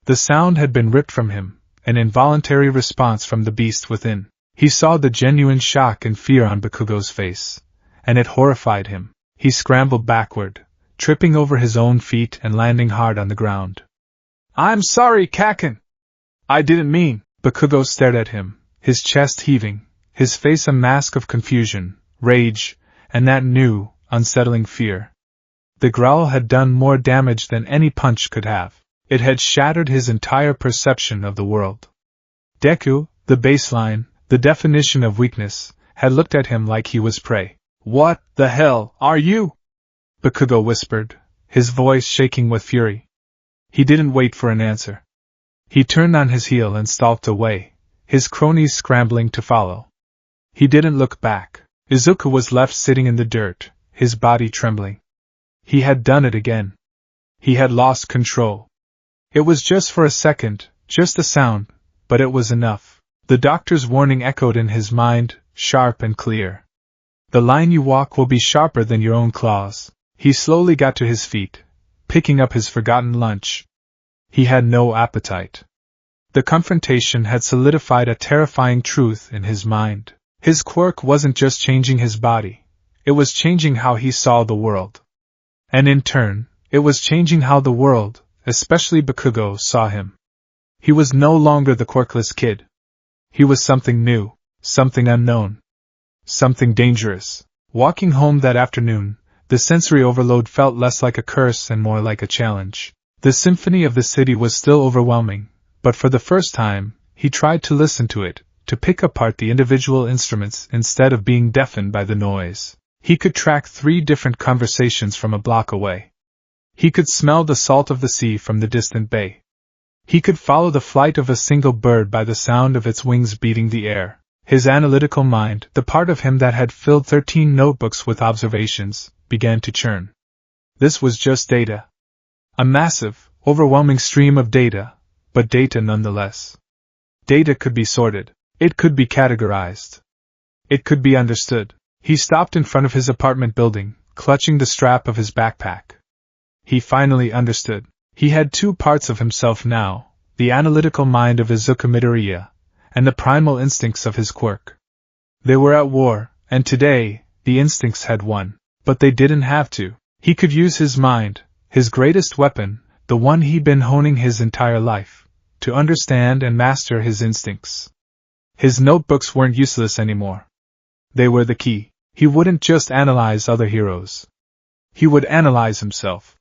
Speaker 1: The sound had been ripped from him, an involuntary response from the beast within. He saw the genuine shock and fear on Bakugo's face, and it horrified him. He scrambled backward, tripping over his own feet and landing hard on the ground. "I'm sorry, Kaken! I didn't mean." Bakugo stared at him, his chest heaving, his face a mask of confusion, rage, and that new, unsettling fear. The growl had done more damage than any punch could have. It had shattered his entire perception of the world. Deku, the baseline, the definition of weakness, had looked at him like he was prey. "What the hell are you?" Bakugo whispered, his voice shaking with fury. He didn't wait for an answer. He turned on his heel and stalked away, his cronies scrambling to follow. He didn't look back. Izuku was left sitting in the dirt, his body trembling. He had done it again. He had lost control. It was just for a second, just a sound, but it was enough. The doctor's warning echoed in his mind, sharp and clear. The line you walk will be sharper than your own claws. He slowly got to his feet, picking up his forgotten lunch. He had no appetite. The confrontation had solidified a terrifying truth in his mind. His quirk wasn't just changing his body, it was changing how he saw the world. And in turn, it was changing how the world, especially Bakugo, saw him. He was no longer the quirkless kid. He was something new, something unknown, something dangerous. Walking home that afternoon, the sensory overload felt less like a curse and more like a challenge. The symphony of the city was still overwhelming, but for the first time, he tried to listen to it, to pick apart the individual instruments instead of being deafened by the noise. He could track 3 different conversations from a block away. He could smell the salt of the sea from the distant bay. He could follow the flight of a single bird by the sound of its wings beating the air. His analytical mind, the part of him that had filled 13 notebooks with observations, began to churn. This was just data. A massive, overwhelming stream of data, but data nonetheless. Data could be sorted. It could be categorized. It could be understood. He stopped in front of his apartment building, clutching the strap of his backpack. He finally understood. He had 2 parts of himself now, the analytical mind of Izuku Midoriya, and the primal instincts of his quirk. They were at war, and today, the instincts had won. But they didn't have to. He could use his mind, his greatest weapon, the one he'd been honing his entire life, to understand and master his instincts. His notebooks weren't useless anymore. They were the key. He wouldn't just analyze other heroes. He would analyze himself.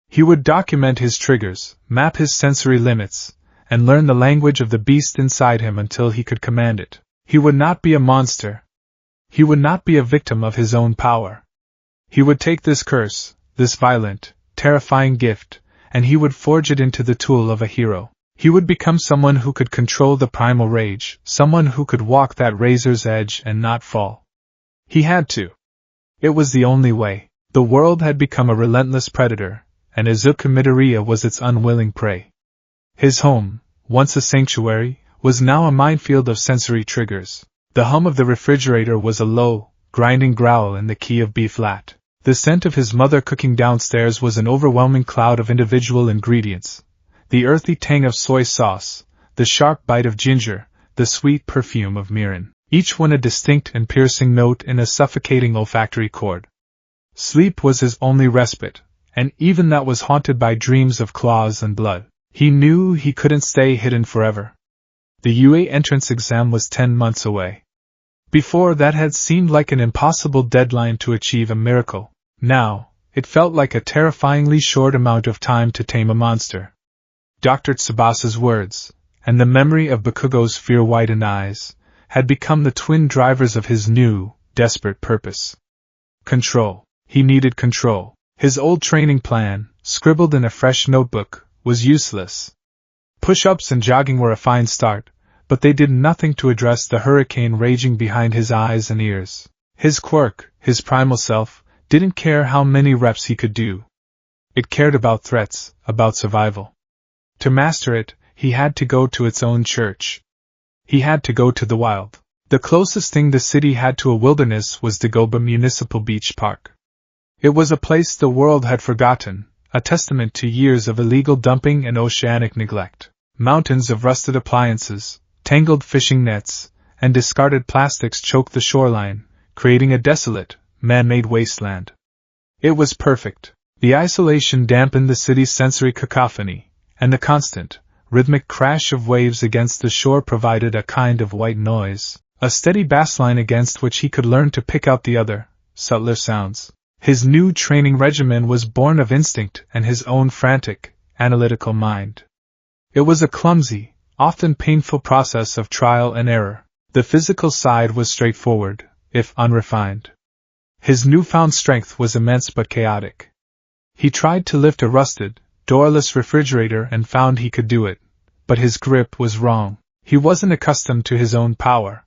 Speaker 1: He would document his triggers, map his sensory limits, and learn the language of the beast inside him until he could command it. He would not be a monster. He would not be a victim of his own power. He would take this curse, this violent, terrifying gift, and he would forge it into the tool of a hero. He would become someone who could control the primal rage, someone who could walk that razor's edge and not fall. He had to. It was the only way. The world had become a relentless predator, and Izuku Midoriya was its unwilling prey. His home, once a sanctuary, was now a minefield of sensory triggers. The hum of the refrigerator was a low, grinding growl in the key of B-flat. The scent of his mother cooking downstairs was an overwhelming cloud of individual ingredients. The earthy tang of soy sauce, the sharp bite of ginger, the sweet perfume of mirin, each one a distinct and piercing note in a suffocating olfactory cord. Sleep was his only respite, and even that was haunted by dreams of claws and blood. He knew he couldn't stay hidden forever. The UA entrance exam was 10 months away. Before that had seemed like an impossible deadline to achieve a miracle. Now, it felt like a terrifyingly short amount of time to tame a monster. Dr. Tsubasa's words, and the memory of Bakugo's fear-widened eyes, had become the twin drivers of his new, desperate purpose. Control. He needed control. His old training plan, scribbled in a fresh notebook, was useless. Push-ups and jogging were a fine start, but they did nothing to address the hurricane raging behind his eyes and ears. His quirk, his primal self, didn't care how many reps he could do. It cared about threats, about survival. To master it, he had to go to its own church. He had to go to the wild. The closest thing the city had to a wilderness was Dagoba Municipal Beach Park. It was a place the world had forgotten, a testament to years of illegal dumping and oceanic neglect. Mountains of rusted appliances, tangled fishing nets, and discarded plastics choked the shoreline, creating a desolate, man-made wasteland. It was perfect. The isolation dampened the city's sensory cacophony, and the constant, rhythmic crash of waves against the shore provided a kind of white noise, a steady bassline against which he could learn to pick out the other, subtler sounds. His new training regimen was born of instinct and his own frantic, analytical mind. It was a clumsy, often painful process of trial and error. The physical side was straightforward, if unrefined. His newfound strength was immense but chaotic. He tried to lift a rusted, doorless refrigerator and found he could do it, but his grip was wrong. He wasn't accustomed to his own power.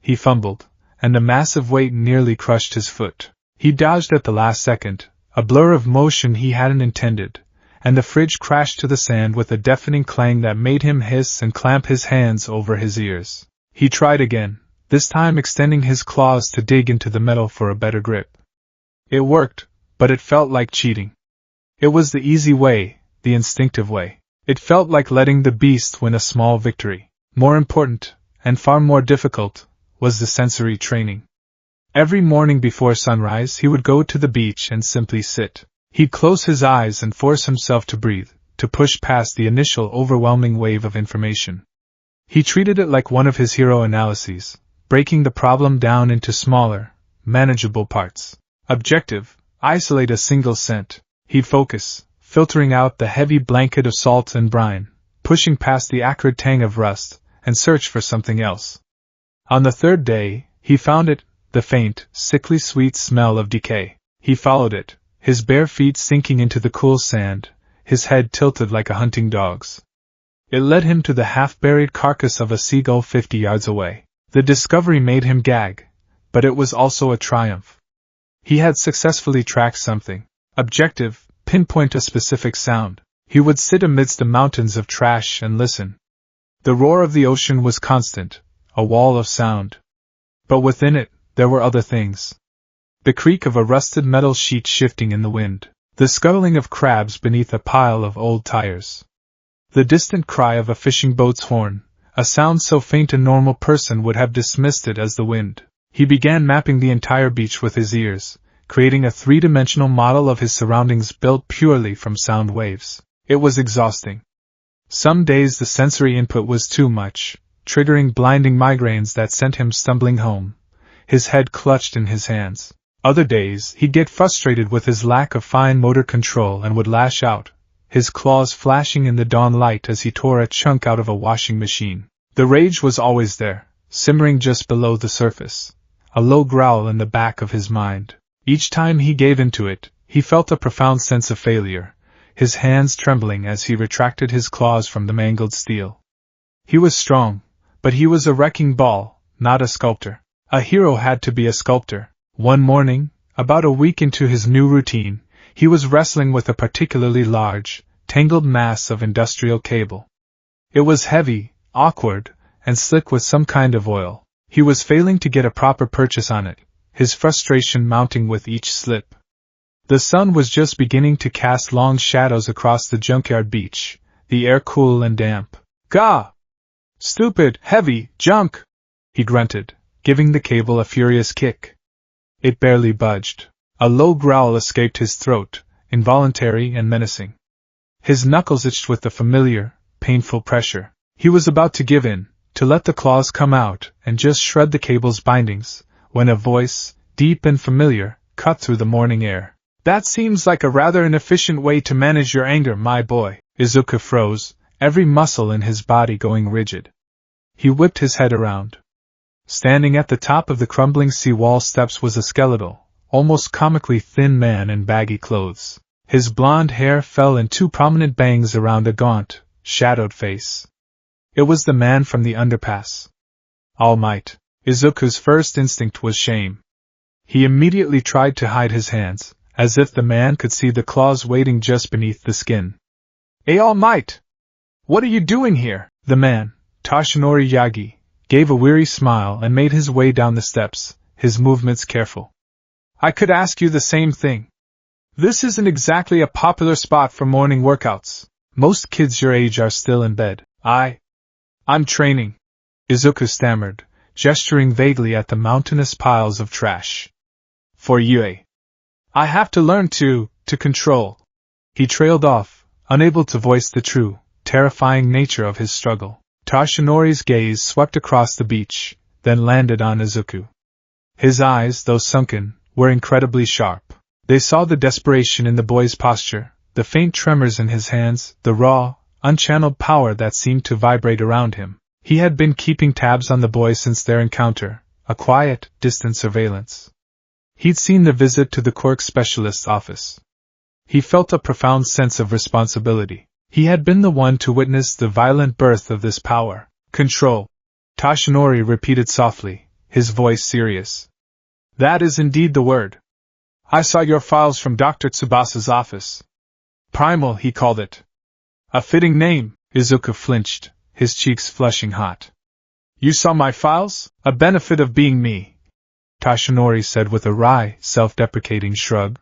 Speaker 1: He fumbled, and the massive weight nearly crushed his foot. He dodged at the last second, a blur of motion he hadn't intended, and the fridge crashed to the sand with a deafening clang that made him hiss and clamp his hands over his ears. He tried again, this time extending his claws to dig into the metal for a better grip. It worked, but it felt like cheating. It was the easy way, the instinctive way. It felt like letting the beast win a small victory. More important, and far more difficult, was the sensory training. Every morning before sunrise he would go to the beach and simply sit. He'd close his eyes and force himself to breathe, to push past the initial overwhelming wave of information. He treated it like one of his hero analyses, breaking the problem down into smaller, manageable parts. Objective: isolate a single scent. He'd focus, filtering out the heavy blanket of salt and brine, pushing past the acrid tang of rust, and search for something else. On the third day, he found it, the faint, sickly sweet smell of decay. He followed it, his bare feet sinking into the cool sand, his head tilted like a hunting dog's. It led him to the half-buried carcass of a seagull 50 yards away. The discovery made him gag, but it was also a triumph. He had successfully tracked something. Objective: pinpoint a specific sound. He would sit amidst the mountains of trash and listen. The roar of the ocean was constant, a wall of sound. But within it, there were other things. The creak of a rusted metal sheet shifting in the wind. The scuttling of crabs beneath a pile of old tires. The distant cry of a fishing boat's horn, a sound so faint a normal person would have dismissed it as the wind. He began mapping the entire beach with his ears, creating a three-dimensional model of his surroundings built purely from sound waves. It was exhausting. Some days the sensory input was too much, triggering blinding migraines that sent him stumbling home, his head clutched in his hands. Other days he'd get frustrated with his lack of fine motor control and would lash out, his claws flashing in the dawn light as he tore a chunk out of a washing machine. The rage was always there, simmering just below the surface, a low growl in the back of his mind. Each time he gave into it, he felt a profound sense of failure, his hands trembling as he retracted his claws from the mangled steel. He was strong, but he was a wrecking ball, not a sculptor. A hero had to be a sculptor. One morning, about a week into his new routine, he was wrestling with a particularly large, tangled mass of industrial cable. It was heavy, awkward, and slick with some kind of oil. He was failing to get a proper purchase on it, his frustration mounting with each slip. The sun was just beginning to cast long shadows across the junkyard beach, the air cool and damp. "Gah! Stupid, heavy, junk!" he grunted, giving the cable a furious kick. It barely budged. A low growl escaped his throat, involuntary and menacing. His knuckles itched with the familiar, painful pressure. He was about to give in, to let the claws come out and just shred the cable's bindings, when a voice, deep and familiar, cut through the morning air. "That seems like a rather inefficient way to manage your anger, my boy." Izuku froze, every muscle in his body going rigid. He whipped his head around. Standing at the top of the crumbling seawall steps was a skeletal, almost comically thin man in baggy clothes. His blonde hair fell in two prominent bangs around a gaunt, shadowed face. It was the man from the underpass. All Might. Izuku's first instinct was shame. He immediately tried to hide his hands, as if the man could see the claws waiting just beneath the skin. "Hey, All Might! What are you doing here?" The man, Toshinori Yagi, gave a weary smile and made his way down the steps, his movements careful. "I could ask you the same thing. This isn't exactly a popular spot for morning workouts. Most kids your age are still in bed." I'm training," Izuku stammered, gesturing vaguely at the mountainous piles of trash. "For you. I have to learn to control." He trailed off, unable to voice the true, terrifying nature of his struggle. Toshinori's gaze swept across the beach, then landed on Izuku. His eyes, though sunken, were incredibly sharp. They saw the desperation in the boy's posture, the faint tremors in his hands, the raw, unchanneled power that seemed to vibrate around him. He had been keeping tabs on the boy since their encounter, a quiet, distant surveillance. He'd seen the visit to the quirk specialist's office. He felt a profound sense of responsibility. He had been the one to witness the violent birth of this power. "Control," Toshinori repeated softly, his voice serious. "That is indeed the word. I saw your files from Dr. Tsubasa's office. Primal, he called it. A fitting name." Izuku flinched, his cheeks flushing hot. "You saw my files? A benefit of being me," Toshinori said with a wry, self-deprecating shrug.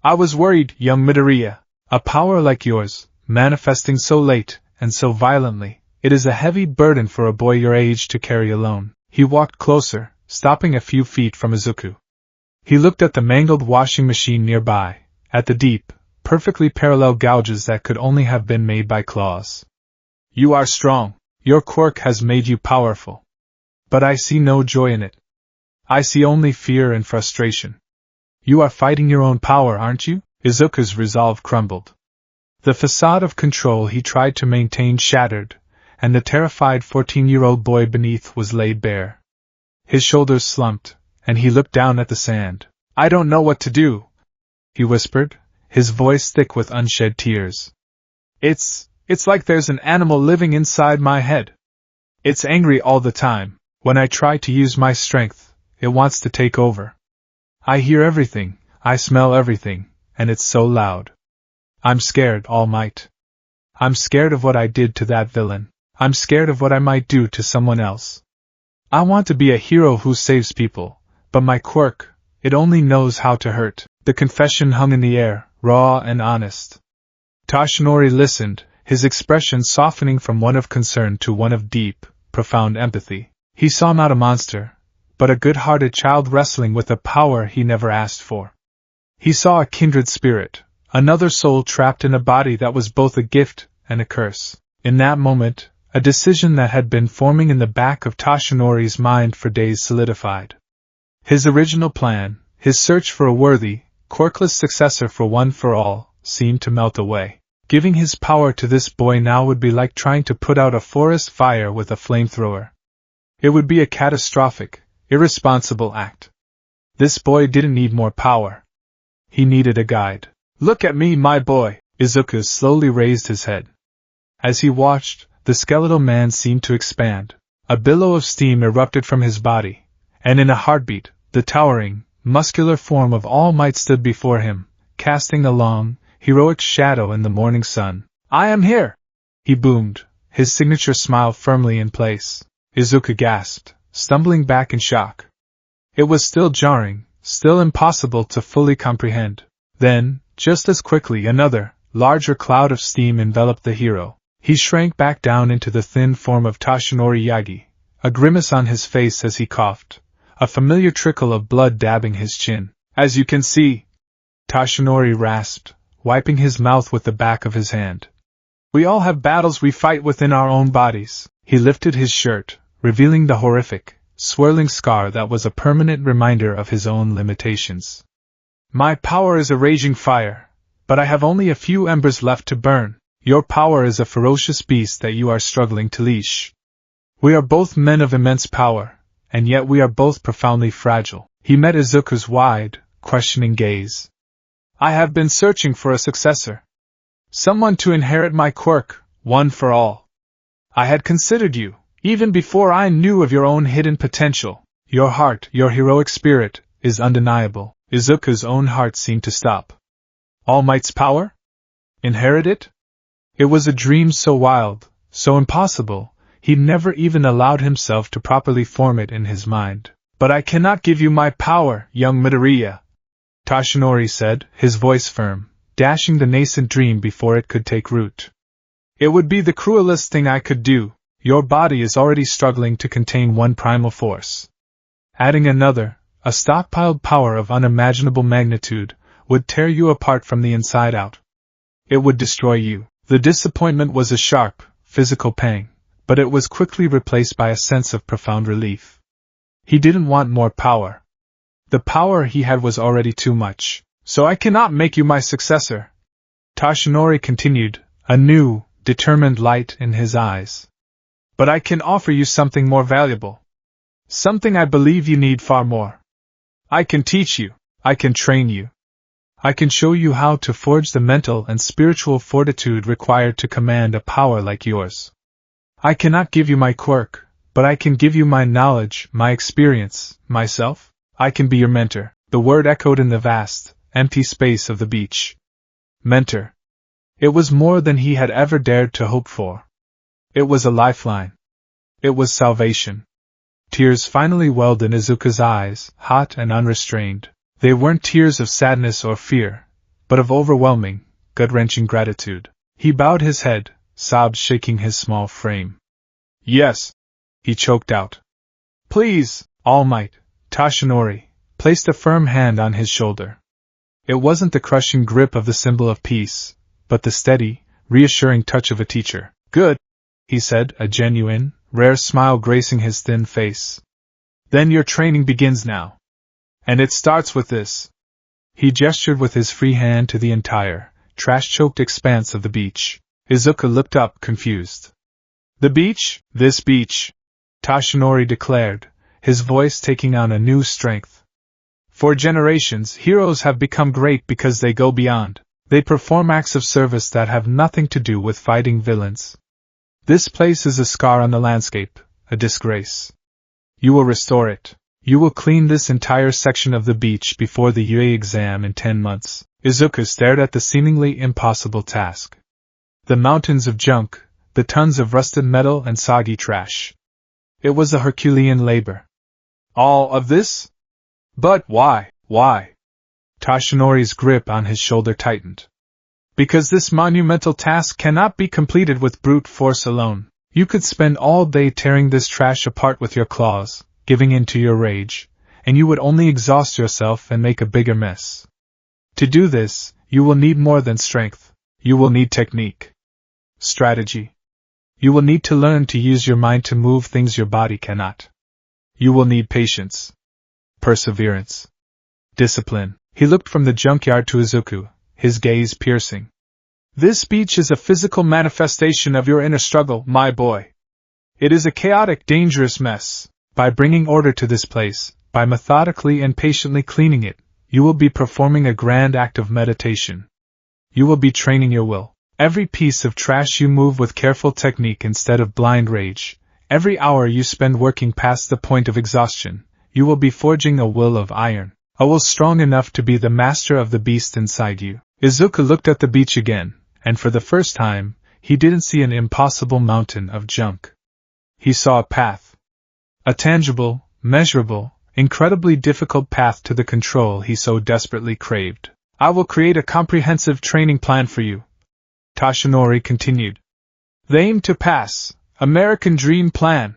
Speaker 1: "I was worried, young Midoriya. A power like yours, manifesting so late, and so violently, it is a heavy burden for a boy your age to carry alone." He walked closer, stopping a few feet from Izuku. He looked at the mangled washing machine nearby, at the deep, perfectly parallel gouges that could only have been made by claws. "You are strong. Your quirk has made you powerful. But I see no joy in it. I see only fear and frustration." "You are fighting your own power, aren't you?" Izuku's resolve crumbled. The facade of control he tried to maintain shattered, and the terrified 14-year-old boy beneath was laid bare. His shoulders slumped, and he looked down at the sand. "I don't know what to do," he whispered, his voice thick with unshed tears. It's like there's an animal living inside my head. It's angry all the time. When I try to use my strength, it wants to take over. I hear everything, I smell everything, and it's so loud. I'm scared, All Might. I'm scared of what I did to that villain. I'm scared of what I might do to someone else. I want to be a hero who saves people, but my quirk, it only knows how to hurt." The confession hung in the air, raw and honest. Toshinori listened, his expression softening from one of concern to one of deep, profound empathy. He saw not a monster, but a good-hearted child wrestling with a power he never asked for. He saw a kindred spirit, another soul trapped in a body that was both a gift and a curse. In that moment, a decision that had been forming in the back of Toshinori's mind for days solidified. His original plan, his search for a worthy, quirkless successor for One for All, seemed to melt away. Giving his power to this boy now would be like trying to put out a forest fire with a flamethrower. It would be a catastrophic, irresponsible act. This boy didn't need more power. He needed a guide. Look at me, my boy. Izuku slowly raised his head. As he watched, the skeletal man seemed to expand. A billow of steam erupted from his body, and in a heartbeat, the towering, muscular form of All Might stood before him, casting a long, heroic shadow in the morning sun. I am here! He boomed, his signature smile firmly in place. Izuku gasped, stumbling back in shock. It was still jarring, still impossible to fully comprehend. Then, just as quickly, another, larger cloud of steam enveloped the hero. He shrank back down into the thin form of Toshinori Yagi, a grimace on his face as he coughed, a familiar trickle of blood dabbing his chin. As you can see, Toshinori rasped, wiping his mouth with the back of his hand. We all have battles we fight within our own bodies. He lifted his shirt, revealing the horrific, swirling scar that was a permanent reminder of his own limitations. My power is a raging fire, but I have only a few embers left to burn. Your power is a ferocious beast that you are struggling to leash. We are both men of immense power, and yet we are both profoundly fragile. He met Izuku's wide, questioning gaze. I have been searching for a successor. Someone to inherit my quirk, one for all. I had considered you, even before I knew of your own hidden potential. Your heart, your heroic spirit, is undeniable. Izuku's own heart seemed to stop. All Might's power? Inherit it? It was a dream so wild, so impossible, he never even allowed himself to properly form it in his mind. But I cannot give you my power, young Midoriya, Toshinori said, his voice firm, dashing the nascent dream before it could take root. It would be the cruelest thing I could do. Your body is already struggling to contain one primal force. Adding another, a stockpiled power of unimaginable magnitude, would tear you apart from the inside out. It would destroy you. The disappointment was a sharp, physical pang, but it was quickly replaced by a sense of profound relief. He didn't want more power. The power he had was already too much. So I cannot make you my successor, Toshinori continued, a new, determined light in his eyes. But I can offer you something more valuable. Something I believe you need far more. I can teach you. I can train you. I can show you how to forge the mental and spiritual fortitude required to command a power like yours. I cannot give you my quirk, but I can give you my knowledge, my experience, myself. I can be your mentor. The word echoed in the vast, empty space of the beach. Mentor. It was more than he had ever dared to hope for. It was a lifeline. It was salvation. Tears finally welled in Izuku's eyes, hot and unrestrained. They weren't tears of sadness or fear, but of overwhelming, gut-wrenching gratitude. He bowed his head, sobs shaking his small frame. Yes, he choked out. Please, All Might, Toshinori, placed a firm hand on his shoulder. It wasn't the crushing grip of the symbol of peace, but the steady, reassuring touch of a teacher. Good, he said, a genuine, rare smile gracing his thin face. Then your training begins now. And it starts with this. He gestured with his free hand to the entire, trash-choked expanse of the beach. Izuku looked up, confused. The beach? This beach, Toshinori declared, his voice taking on a new strength. For generations, heroes have become great because they go beyond. They perform acts of service that have nothing to do with fighting villains. This place is a scar on the landscape, a disgrace. You will restore it. You will clean this entire section of the beach before the UA exam in 10 months. Izuku stared at the seemingly impossible task. The mountains of junk, the tons of rusted metal and soggy trash. It was a Herculean labor. All of this? But why? Why? Toshinori's grip on his shoulder tightened. Because this monumental task cannot be completed with brute force alone. You could spend all day tearing this trash apart with your claws, giving in to your rage, and you would only exhaust yourself and make a bigger mess. To do this, you will need more than strength. You will need technique. Strategy. You will need to learn to use your mind to move things your body cannot. You will need patience. Perseverance. Discipline. He looked from the junkyard to Izuku, his gaze piercing. This beach is a physical manifestation of your inner struggle, my boy. It is a chaotic, dangerous mess. By bringing order to this place, By methodically and patiently cleaning it, you will be performing a grand act of meditation. You will be training your will. Every piece of trash you move with careful technique instead of blind rage, every hour you spend working past the point of exhaustion, you will be forging a will of iron, a will strong enough to be the master of the beast inside you. Izuku looked at the beach again, and for the first time, he didn't see an impossible mountain of junk. He saw a path. A tangible, measurable, incredibly difficult path to the control he so desperately craved. I will create a comprehensive training plan for you, Tashinori continued. The aim to pass, American Dream Plan.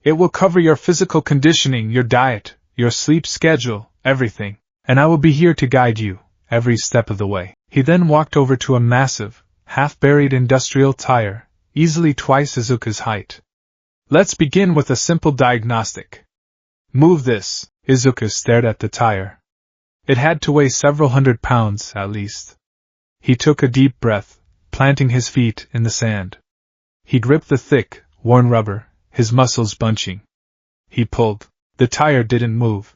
Speaker 1: It will cover your physical conditioning, your diet, your sleep schedule, everything, and I will be here to guide you, every step of the way. He then walked over to a massive, half-buried industrial tire, easily twice Izuku's height. Let's begin with a simple diagnostic. Move this. Izuku stared at the tire. It had to weigh several hundred pounds, at least. He took a deep breath, planting his feet in the sand. He gripped the thick, worn rubber, his muscles bunching. He pulled. The tire didn't move.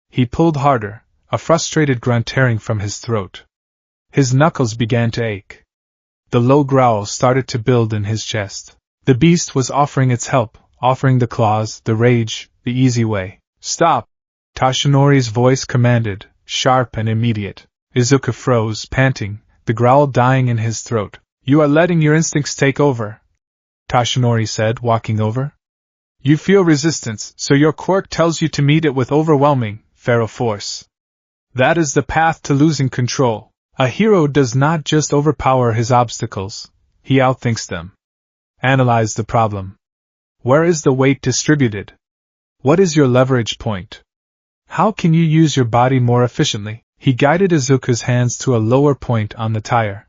Speaker 1: He pulled harder, a frustrated grunt tearing from his throat. His knuckles began to ache. The low growl started to build in his chest. The beast was offering its help, offering the claws, the rage, the easy way. Stop! Tashinori's voice commanded, sharp and immediate. Izuku froze, panting, the growl dying in his throat. You are letting your instincts take over, Tashinori said, walking over. You feel resistance, so your quirk tells you to meet it with overwhelming, feral force. That is the path to losing control. A hero does not just overpower his obstacles, he outthinks them. Analyze the problem. Where is the weight distributed? What is your leverage point? How can you use your body more efficiently? He guided Izuku's hands to a lower point on the tire.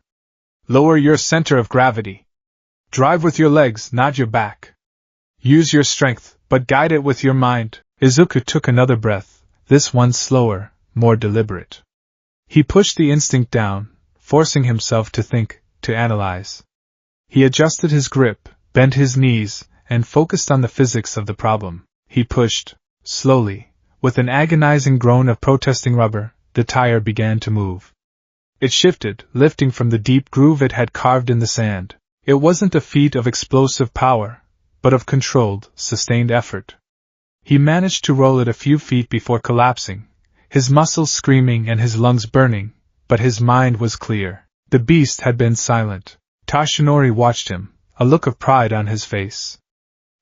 Speaker 1: Lower your center of gravity. Drive with your legs, not your back. Use your strength, but guide it with your mind. Izuku took another breath, this one slower, more deliberate. He pushed the instinct down, forcing himself to think, to analyze. He adjusted his grip, bent his knees, and focused on the physics of the problem. He pushed, slowly, with an agonizing groan of protesting rubber, the tire began to move. It shifted, lifting from the deep groove it had carved in the sand. It wasn't a feat of explosive power, but of controlled, sustained effort. He managed to roll it a few feet before collapsing, his muscles screaming and his lungs burning, but his mind was clear. The beast had been silent. Tashinori watched him, a look of pride on his face.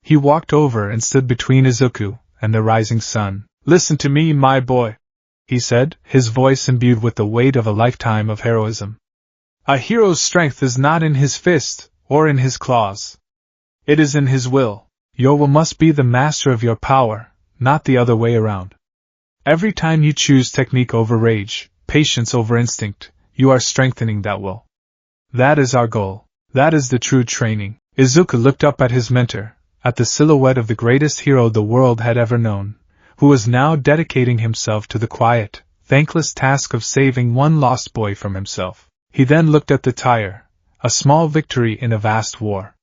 Speaker 1: He walked over and stood between Izuku and the rising sun. Listen to me, my boy, he said, his voice imbued with the weight of a lifetime of heroism. A hero's strength is not in his fist or in his claws. It is in his will. Your will must be the master of your power, not the other way around. Every time you choose technique over rage, patience over instinct, you are strengthening that will. That is our goal. That is the true training. Izuku looked up at his mentor, at the silhouette of the greatest hero the world had ever known, who was now dedicating himself to the quiet, thankless task of saving one lost boy from himself. He then looked at the tire, a small victory in a vast war.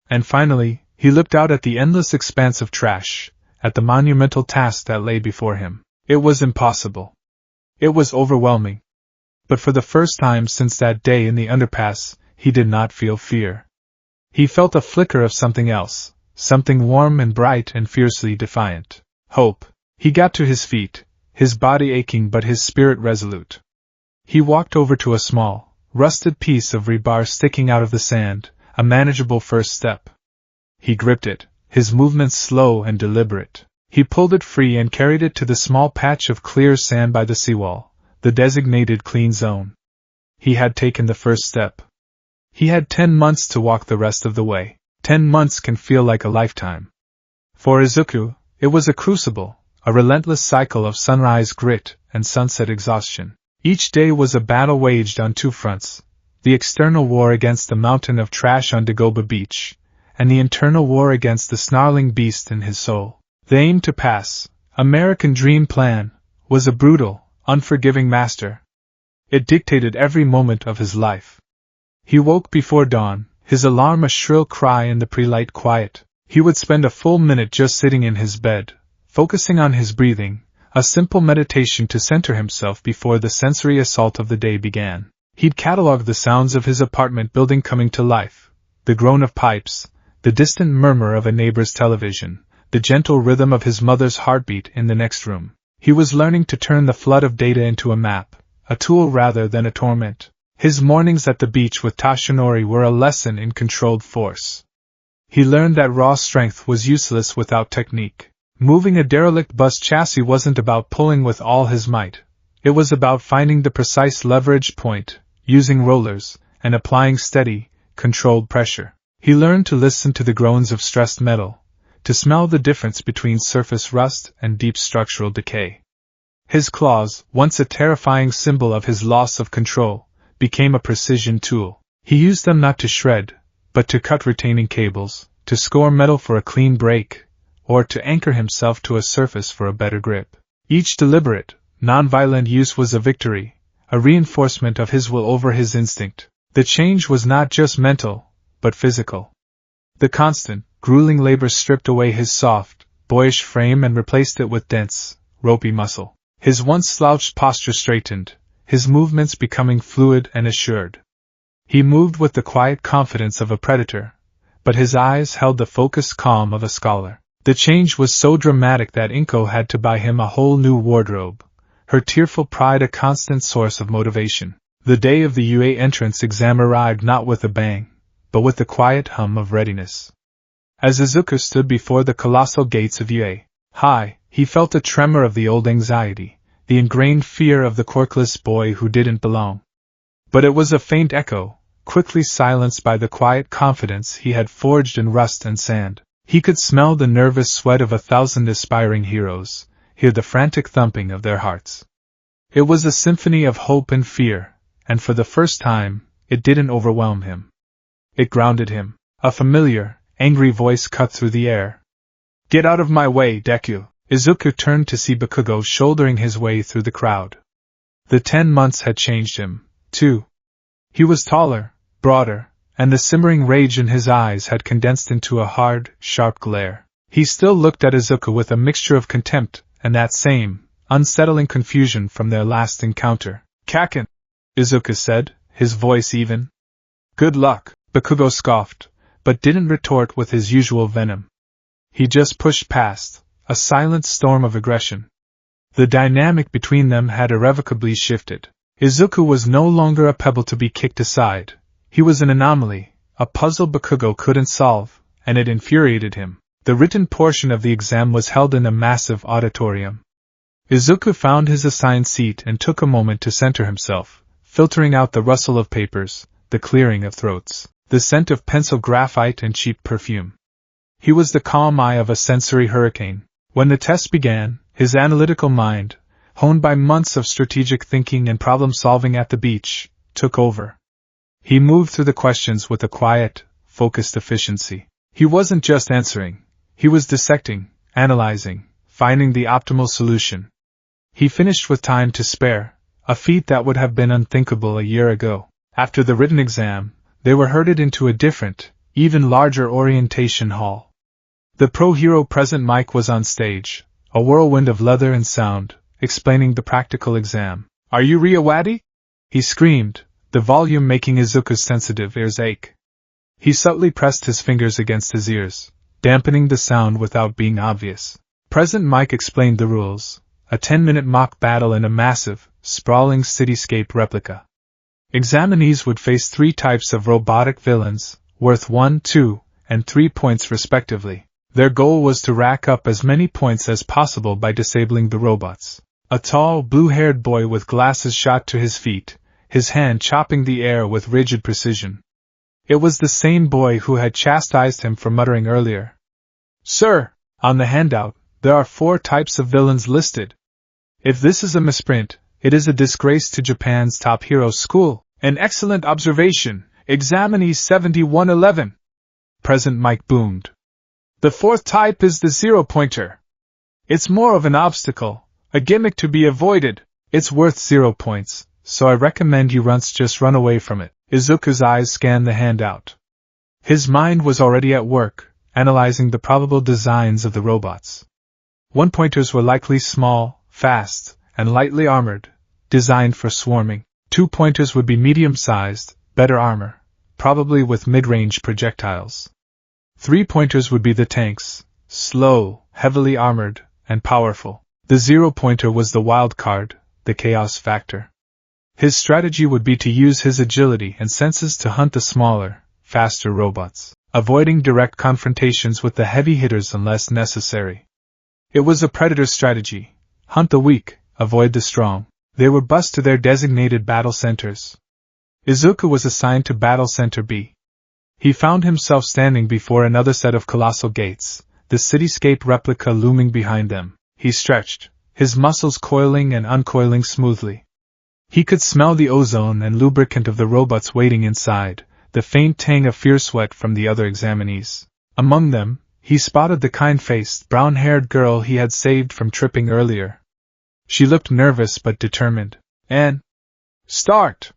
Speaker 1: And finally, he looked out at the endless expanse of trash, at the monumental task that lay before him. It was impossible. It was overwhelming. But for the first time since that day in the underpass, he did not feel fear. He felt a flicker of something else, something warm and bright and fiercely defiant. Hope. He got to his feet, his body aching but his spirit resolute. He walked over to a small, rusted piece of rebar sticking out of the sand, a manageable first step. He gripped it, his movements slow and deliberate. He pulled it free and carried it to the small patch of clear sand by the seawall, the designated clean zone. He had taken the first step. He had 10 months to walk the rest of the way. 10 months can feel like a lifetime. For Izuku, it was a crucible, a relentless cycle of sunrise grit and sunset exhaustion. Each day was a battle waged on two fronts, the external war against the mountain of trash on Dagoba Beach, and the internal war against the snarling beast in his soul. The aim to pass, American Dream Plan, was a brutal, unforgiving master. It dictated every moment of his life. He woke before dawn, his alarm a shrill cry in the pre-light quiet. He would spend a full minute just sitting in his bed, focusing on his breathing, A simple meditation to center himself before the sensory assault of the day began. He'd cataloged the sounds of his apartment building coming to life, the groan of pipes, the distant murmur of a neighbor's television, the gentle rhythm of his mother's heartbeat in the next room. He was learning to turn the flood of data into a map, a tool rather than a torment. His mornings at the beach with Tashinori were a lesson in controlled force. He learned that raw strength was useless without technique. Moving a derelict bus chassis wasn't about pulling with all his might. It was about finding the precise leverage point, using rollers, and applying steady, controlled pressure. He learned to listen to the groans of stressed metal, to smell the difference between surface rust and deep structural decay. His claws, once a terrifying symbol of his loss of control, became a precision tool. He used them not to shred, but to cut retaining cables, to score metal for a clean break, or to anchor himself to a surface for a better grip. Each deliberate, non-violent use was a victory, a reinforcement of his will over his instinct. The change was not just mental, but physical. The constant, grueling labor stripped away his soft, boyish frame and replaced it with dense, ropey muscle. His once slouched posture straightened, his movements becoming fluid and assured. He moved with the quiet confidence of a predator, but his eyes held the focused calm of a scholar. The change was so dramatic that Inko had to buy him a whole new wardrobe, her tearful pride a constant source of motivation. The day of the UA entrance exam arrived not with a bang, but with the quiet hum of readiness. As Izuku stood before the colossal gates of UA High, he felt a tremor of the old anxiety, the ingrained fear of the quirkless boy who didn't belong. But it was a faint echo, quickly silenced by the quiet confidence he had forged in rust and sand. He could smell the nervous sweat of 1,000 aspiring heroes, hear the frantic thumping of their hearts. It was a symphony of hope and fear, and for the first time, it didn't overwhelm him. It grounded him. A familiar, angry voice cut through the air. "Get out of my way, Deku!" Izuku turned to see Bakugo shouldering his way through the crowd. The 10 months had changed him, too. He was taller, broader, and the simmering rage in his eyes had condensed into a hard, sharp glare. He still looked at Izuku with a mixture of contempt and that same, unsettling confusion from their last encounter. "Kaken," Izuku said, his voice even. "Good luck," Bakugo scoffed, but didn't retort with his usual venom. He just pushed past, a silent storm of aggression. The dynamic between them had irrevocably shifted. Izuku was no longer a pebble to be kicked aside. He was an anomaly, a puzzle Bakugo couldn't solve, and it infuriated him. The written portion of the exam was held in a massive auditorium. Izuku found his assigned seat and took a moment to center himself, filtering out the rustle of papers, the clearing of throats, the scent of pencil graphite and cheap perfume. He was the calm eye of a sensory hurricane. When the test began, his analytical mind, honed by months of strategic thinking and problem-solving at the beach, took over. He moved through the questions with a quiet, focused efficiency. He wasn't just answering, he was dissecting, analyzing, finding the optimal solution. He finished with time to spare, a feat that would have been unthinkable a year ago. After the written exam, they were herded into a different, even larger orientation hall. The pro-hero present mic was on stage, a whirlwind of leather and sound, explaining the practical exam. "Are you Ryawadi?" he screamed, the volume making Izuku's sensitive ears ache. He subtly pressed his fingers against his ears, dampening the sound without being obvious. Present Mike explained the rules, a 10-minute mock battle in a massive, sprawling cityscape replica. Examinees would face 3 types of robotic villains, worth 1, 2, and 3 points respectively. Their goal was to rack up as many points as possible by disabling the robots. A tall, blue-haired boy with glasses shot to his feet, his hand chopping the air with rigid precision. It was the same boy who had chastised him for muttering earlier. "Sir, on the handout, there are 4 types of villains listed. If this is a misprint, it is a disgrace to Japan's top hero school." "An excellent observation, examinee 7111. Present Mike boomed. "The 4th type is the zero-pointer. It's more of an obstacle, a gimmick to be avoided. It's worth 0 points, so I recommend you runts just run away from it." Izuku's eyes scanned the handout. His mind was already at work, analyzing the probable designs of the robots. 1-pointers were likely small, fast, and lightly armored, designed for swarming. 2 pointers would be medium-sized, better armor, probably with mid-range projectiles. 3 pointers would be the tanks, slow, heavily armored, and powerful. The 0 pointer was the wild card, the chaos factor. His strategy would be to use his agility and senses to hunt the smaller, faster robots, avoiding direct confrontations with the heavy hitters unless necessary. It was a predator's strategy: hunt the weak, avoid the strong. They were bused to their designated battle centers. Izuku was assigned to Battle Center B. He found himself standing before another set of colossal gates, the cityscape replica looming behind them. He stretched, his muscles coiling and uncoiling smoothly. He could smell the ozone and lubricant of the robots waiting inside, the faint tang of fear sweat from the other examinees. Among them, he spotted the kind-faced, brown-haired girl he had saved from tripping earlier. She looked nervous but determined. "And start!"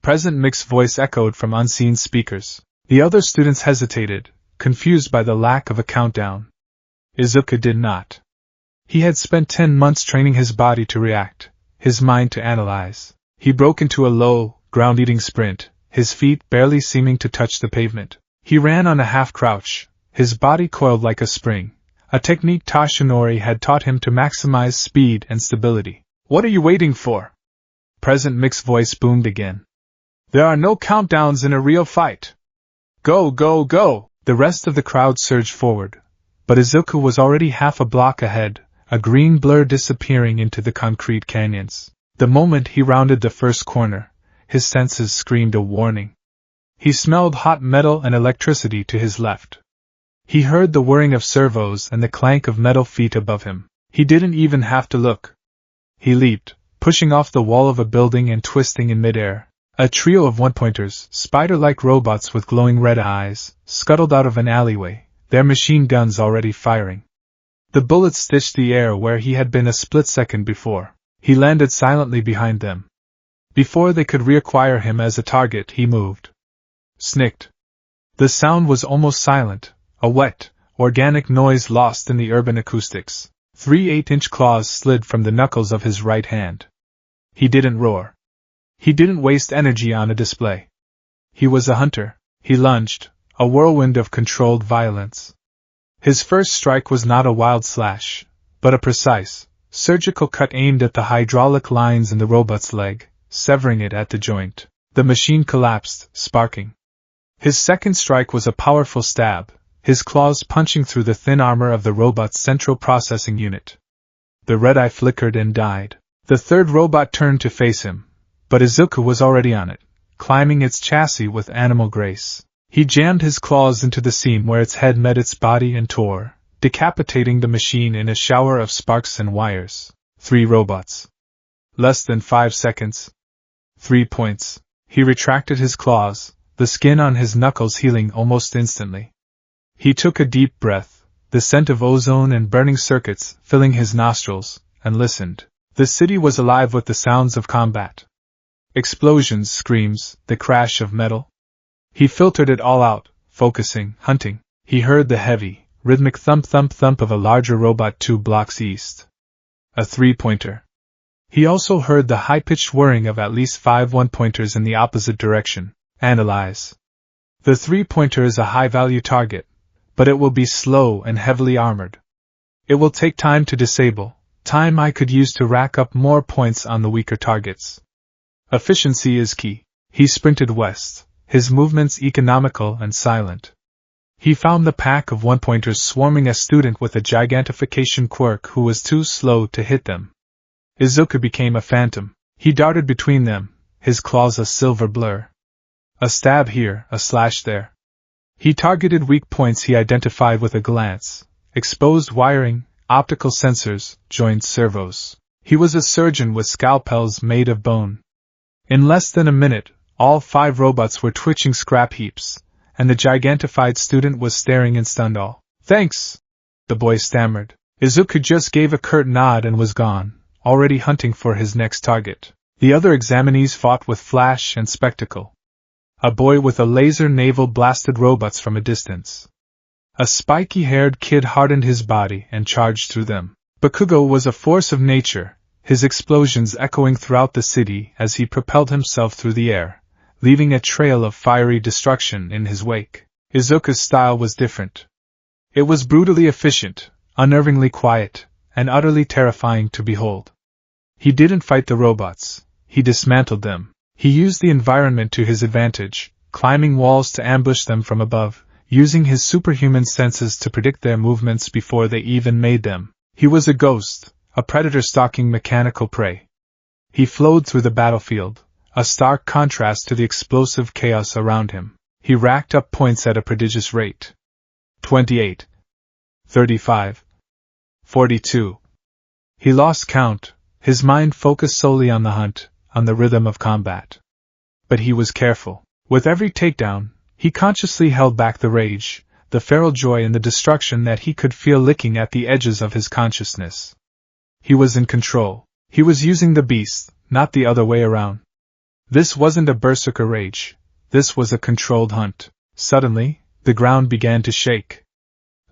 Speaker 1: Present Mix's voice echoed from unseen speakers. The other students hesitated, confused by the lack of a countdown. Izuku did not. He had spent 10 months training his body to react, his mind to analyze. He broke into a low, ground-eating sprint, his feet barely seeming to touch the pavement. He ran on a half-crouch, his body coiled like a spring, a technique Tashinori had taught him to maximize speed and stability. "What are you waiting for?" Present Mix's voice boomed again. "There are no countdowns in a real fight. Go, go, go!" The rest of the crowd surged forward, but Izuku was already half a block ahead, a green blur disappearing into the concrete canyons. The moment he rounded the first corner, his senses screamed a warning. He smelled hot metal and electricity to his left. He heard the whirring of servos and the clank of metal feet above him. He didn't even have to look. He leaped, pushing off the wall of a building and twisting in midair. A trio of one-pointers, spider-like robots with glowing red eyes, scuttled out of an alleyway, their machine guns already firing. The bullets stitched the air where he had been a split second before. He landed silently behind them. Before they could reacquire him as a target, he moved. Snicked. The sound was almost silent, a wet, organic noise lost in the urban acoustics. 3 8-inch claws slid from the knuckles of his right hand. He didn't roar. He didn't waste energy on a display. He was a hunter. He lunged, a whirlwind of controlled violence. His first strike was not a wild slash, but a precise, surgical cut aimed at the hydraulic lines in the robot's leg, severing it at the joint. The machine collapsed, sparking. His second strike was a powerful stab, his claws punching through the thin armor of the robot's central processing unit. The red eye flickered and died. The third robot turned to face him, but Izuku was already on it, climbing its chassis with animal grace. He jammed his claws into the seam where its head met its body and tore, decapitating the machine in a shower of sparks and wires. 3 robots. Less than 5 seconds. 3 points. He retracted his claws, the skin on his knuckles healing almost instantly. He took a deep breath, the scent of ozone and burning circuits filling his nostrils, and listened. The city was alive with the sounds of combat. Explosions, screams, the crash of metal. He filtered it all out, focusing, hunting. He heard the heavy, rhythmic thump-thump-thump of a larger robot 2 blocks east. A 3-pointer. He also heard the high-pitched whirring of at least 5 one-pointers in the opposite direction. Analyze. The 3-pointer is a high-value target, but it will be slow and heavily armored. It will take time to disable, time I could use to rack up more points on the weaker targets. Efficiency is key. He sprinted west, his movements economical and silent. He found the pack of one-pointers swarming a student with a gigantification quirk who was too slow to hit them. Izuku became a phantom. He darted between them, his claws a silver blur. A stab here, a slash there. He targeted weak points he identified with a glance: exposed wiring, optical sensors, joint servos. He was a surgeon with scalpels made of bone. In less than a minute, all 5 robots were twitching scrap heaps, and the gigantified student was staring in stunned awe. "Thanks," the boy stammered. Izuku just gave a curt nod and was gone, already hunting for his next target. The other examinees fought with flash and spectacle. A boy with a laser navel blasted robots from a distance. A spiky-haired kid hardened his body and charged through them. Bakugo was a force of nature, his explosions echoing throughout the city as he propelled himself through the air, leaving a trail of fiery destruction in his wake. Izuku's style was different. It was brutally efficient, unnervingly quiet, and utterly terrifying to behold. He didn't fight the robots, he dismantled them. He used the environment to his advantage, climbing walls to ambush them from above, using his superhuman senses to predict their movements before they even made them. He was a ghost, a predator stalking mechanical prey. He flowed through the battlefield, a stark contrast to the explosive chaos around him. He racked up points at a prodigious rate. 28. 35. 42. He lost count, his mind focused solely on the hunt, on the rhythm of combat. But he was careful. With every takedown, he consciously held back the rage, the feral joy in the destruction that he could feel licking at the edges of his consciousness. He was in control. He was using the beast, not the other way around. This wasn't a berserker rage. This was a controlled hunt. Suddenly, the ground began to shake.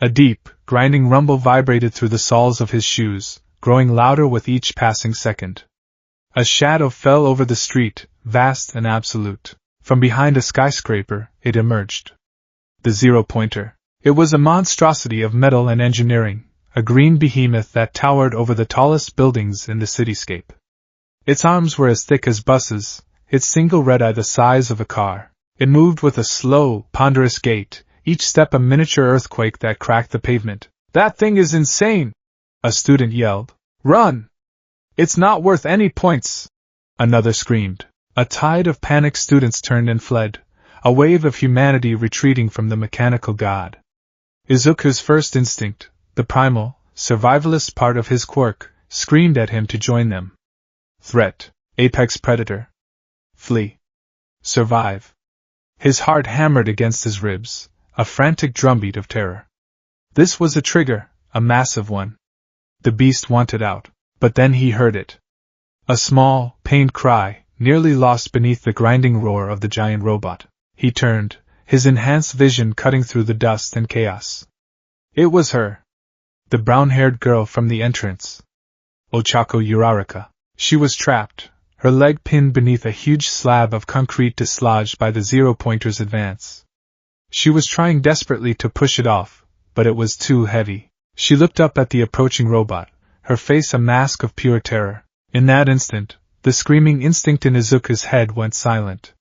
Speaker 1: A deep, grinding rumble vibrated through the soles of his shoes, growing louder with each passing second. A shadow fell over the street, vast and absolute. From behind a skyscraper, it emerged. The zero-pointer. It was a monstrosity of metal and engineering, a green behemoth that towered over the tallest buildings in the cityscape. Its arms were as thick as buses, its single red eye the size of a car. It moved with a slow, ponderous gait, each step a miniature earthquake that cracked the pavement. "That thing is insane!" a student yelled. "Run! It's not worth any points!" another screamed. A tide of panicked students turned and fled, a wave of humanity retreating from the mechanical god. Izuku's first instinct, the primal, survivalist part of his quirk, screamed at him to join them. Threat. Apex predator. Flee. Survive. His heart hammered against his ribs, a frantic drumbeat of terror. This was a trigger, a massive one. The beast wanted out, but then he heard it. A small, pained cry, nearly lost beneath the grinding roar of the giant robot. He turned, his enhanced vision cutting through the dust and chaos. It was her. The brown-haired girl from the entrance. Ochako Uraraka. She was trapped, her leg pinned beneath a huge slab of concrete dislodged by the zero-pointer's advance. She was trying desperately to push it off, but it was too heavy. She looked up at the approaching robot, her face a mask of pure terror. In that instant, the screaming instinct in Izuku's head went silent.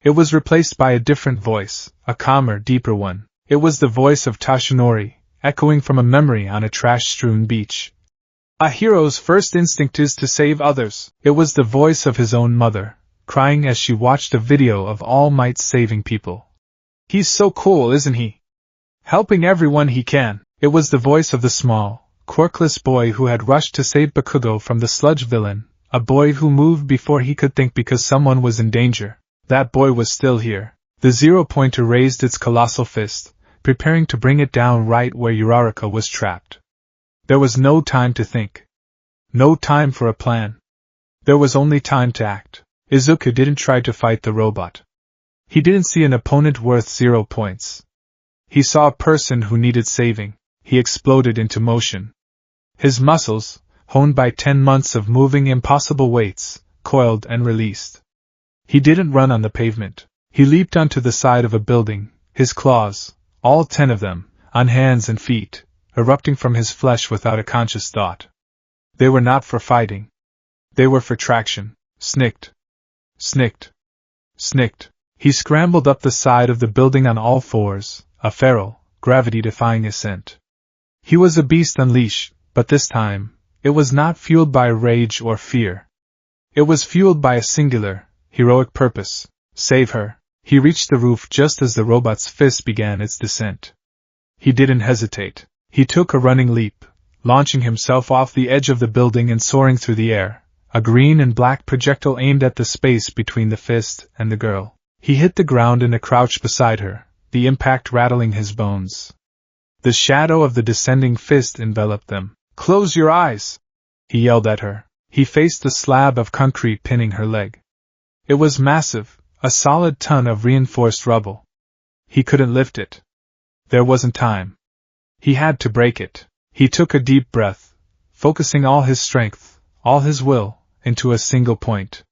Speaker 1: It was replaced by a different voice, a calmer, deeper one. It was the voice of Tashinori, echoing from a memory on a trash-strewn beach. A hero's first instinct is to save others. It was the voice of his own mother, crying as she watched a video of All Might saving people. "He's so cool, isn't he? Helping everyone he can." It was the voice of the small, quirkless boy who had rushed to save Bakugo from the sludge villain, a boy who moved before he could think because someone was in danger. That boy was still here. The zero-pointer raised its colossal fist, preparing to bring it down right where Uraraka was trapped. There was no time to think. No time for a plan. There was only time to act. Izuku didn't try to fight the robot. He didn't see an opponent worth 0 points. He saw a person who needed saving. He exploded into motion. His muscles, honed by 10 months of moving impossible weights, coiled and released. He didn't run on the pavement. He leaped onto the side of a building, his claws, all 10 of them, on hands and feet, erupting from his flesh without a conscious thought. They were not for fighting. They were for traction. Snicked. Snicked. Snicked. He scrambled up the side of the building on all fours, a feral, gravity-defying ascent. He was a beast unleashed, but this time, it was not fueled by rage or fear. It was fueled by a singular, heroic purpose. Save her. He reached the roof just as the robot's fist began its descent. He didn't hesitate. He took a running leap, launching himself off the edge of the building and soaring through the air, a green and black projectile aimed at the space between the fist and the girl. He hit the ground in a crouch beside her, the impact rattling his bones. The shadow of the descending fist enveloped them. "Close your eyes!" he yelled at her. He faced the slab of concrete pinning her leg. It was massive, a solid ton of reinforced rubble. He couldn't lift it. There wasn't time. He had to break it. He took a deep breath, focusing all his strength, all his will, into a single point.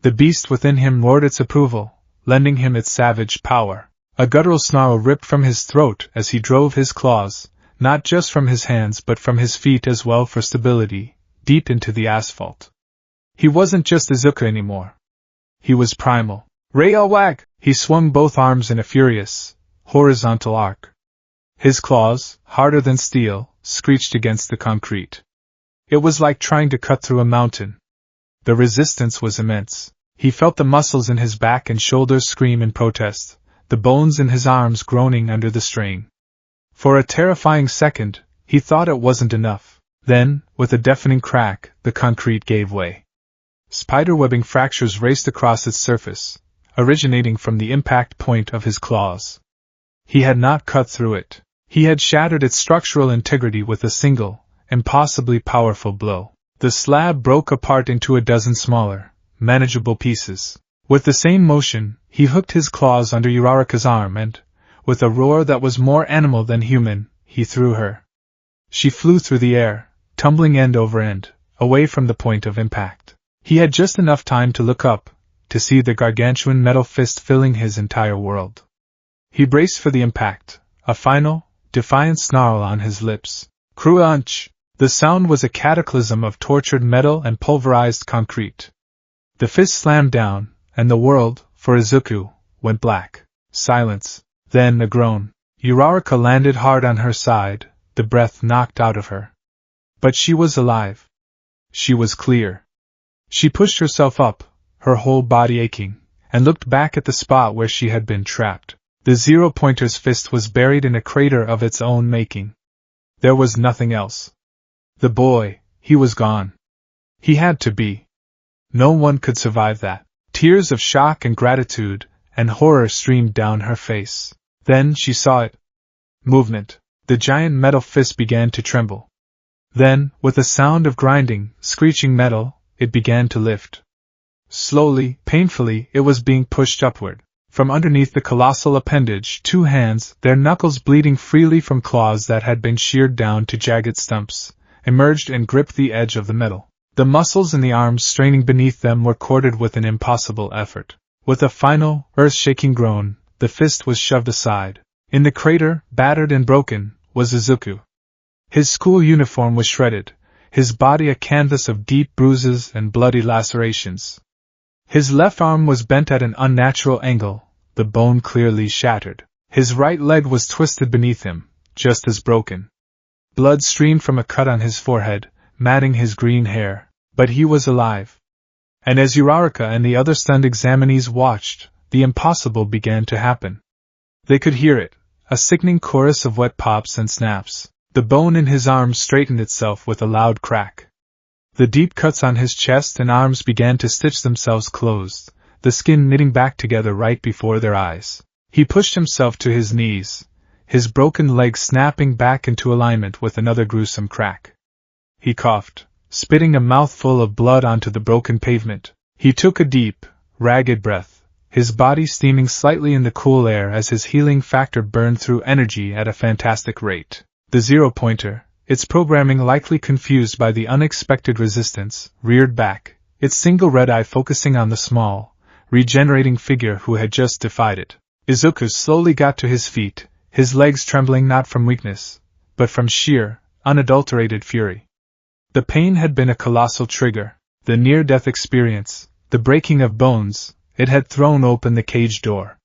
Speaker 1: The beast within him roared its approval, lending him its savage power. A guttural snarl ripped from his throat as he drove his claws, not just from his hands but from his feet as well for stability, deep into the asphalt. He wasn't just Izuku anymore. He was primal. Wag! He swung both arms in a furious, horizontal arc. His claws, harder than steel, screeched against the concrete. It was like trying to cut through a mountain. The resistance was immense. He felt the muscles in his back and shoulders scream in protest, the bones in his arms groaning under the strain. For a terrifying second, he thought it wasn't enough. Then, with a deafening crack, the concrete gave way. Spiderwebbing fractures raced across its surface, originating from the impact point of his claws. He had not cut through it. He had shattered its structural integrity with a single, impossibly powerful blow. The slab broke apart into a dozen smaller, manageable pieces. With the same motion, he hooked his claws under Uraraka's arm and, with a roar that was more animal than human, he threw her. She flew through the air, tumbling end over end, away from the point of impact. He had just enough time to look up, to see the gargantuan metal fist filling his entire world. He braced for the impact, a final, defiant snarl on his lips. Crunch! The sound was a cataclysm of tortured metal and pulverized concrete. The fist slammed down, and the world, for Izuku, went black. Silence. Then a groan. Uraraka landed hard on her side, the breath knocked out of her. But she was alive. She was clear. She pushed herself up, her whole body aching, and looked back at the spot where she had been trapped. The zero-pointer's fist was buried in a crater of its own making. There was nothing else. The boy, he was gone. He had to be. No one could survive that. Tears of shock and gratitude and horror streamed down her face. Then she saw it. Movement. The giant metal fist began to tremble. Then, with a sound of grinding, screeching metal, it began to lift. Slowly, painfully, it was being pushed upward. From underneath the colossal appendage, two hands, their knuckles bleeding freely from claws that had been sheared down to jagged stumps, emerged and gripped the edge of the metal. The muscles in the arms straining beneath them were corded with an impossible effort. With a final, earth-shaking groan, the fist was shoved aside. In the crater, battered and broken, was Izuku. His school uniform was shredded, his body a canvas of deep bruises and bloody lacerations. His left arm was bent at an unnatural angle, the bone clearly shattered. His right leg was twisted beneath him, just as broken. Blood streamed from a cut on his forehead, matting his green hair, but he was alive. And as Uraraka and the other stunned examinees watched, the impossible began to happen. They could hear it, a sickening chorus of wet pops and snaps. The bone in his arm straightened itself with a loud crack. The deep cuts on his chest and arms began to stitch themselves closed, the skin knitting back together right before their eyes. He pushed himself to his knees, his broken leg snapping back into alignment with another gruesome crack. He coughed, spitting a mouthful of blood onto the broken pavement. He took a deep, ragged breath, his body steaming slightly in the cool air as his healing factor burned through energy at a fantastic rate. The zero-pointer, its programming likely confused by the unexpected resistance, reared back, its single red eye focusing on the small, regenerating figure who had just defied it. Izuku slowly got to his feet, his legs trembling not from weakness, but from sheer, unadulterated fury. The pain had been a colossal trigger, the near-death experience, the breaking of bones, it had thrown open the cage door.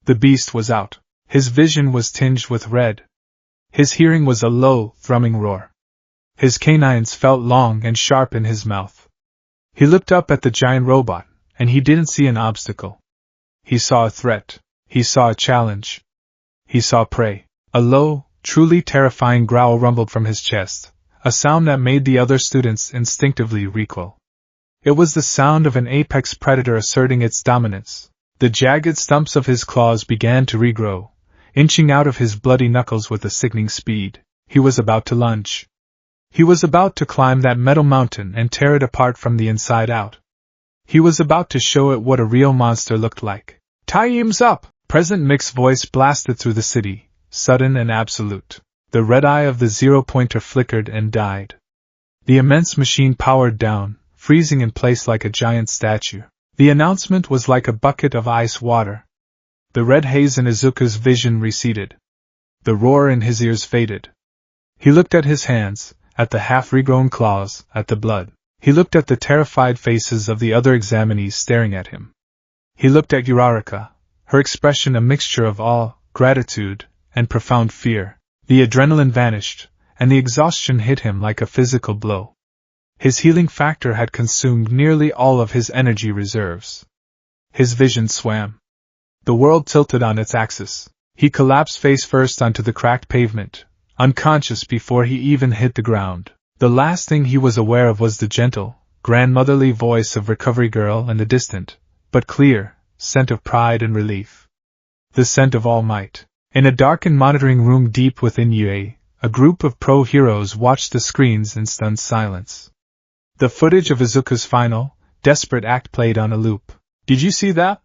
Speaker 1: The beast was out. His vision was tinged with red. His hearing was a low, thrumming roar. His canines felt long and sharp in his mouth. He looked up at the giant robot, and he didn't see an obstacle. He saw a threat. He saw a challenge. He saw prey. A low, truly terrifying growl rumbled from his chest, a sound that made the other students instinctively recoil. It was the sound of an apex predator asserting its dominance. The jagged stumps of his claws began to regrow, inching out of his bloody knuckles with a sickening speed. He was about to lunge. He was about to climb that metal mountain and tear it apart from the inside out. He was about to show it what a real monster looked like. "Time's up!" President Mick's voice blasted through the city, sudden and absolute. The red eye of the zero-pointer flickered and died. The immense machine powered down, freezing in place like a giant statue. The announcement was like a bucket of ice water. The red haze in Izuku's vision receded. The roar in his ears faded. He looked at his hands, at the half-regrown claws, at the blood. He looked at the terrified faces of the other examinees staring at him. He looked at Uraraka, her expression a mixture of awe, gratitude, and profound fear. The adrenaline vanished, and the exhaustion hit him like a physical blow. His healing factor had consumed nearly all of his energy reserves. His vision swam. The world tilted on its axis. He collapsed face first onto the cracked pavement, unconscious before he even hit the ground. The last thing he was aware of was the gentle, grandmotherly voice of Recovery Girl and the distant, but clear, scent of pride and relief. The scent of All Might. In a darkened monitoring room deep within UA, a group of pro-heroes watched the screens in stunned silence. The footage of Izuku's final, desperate act played on a loop. "Did you see that?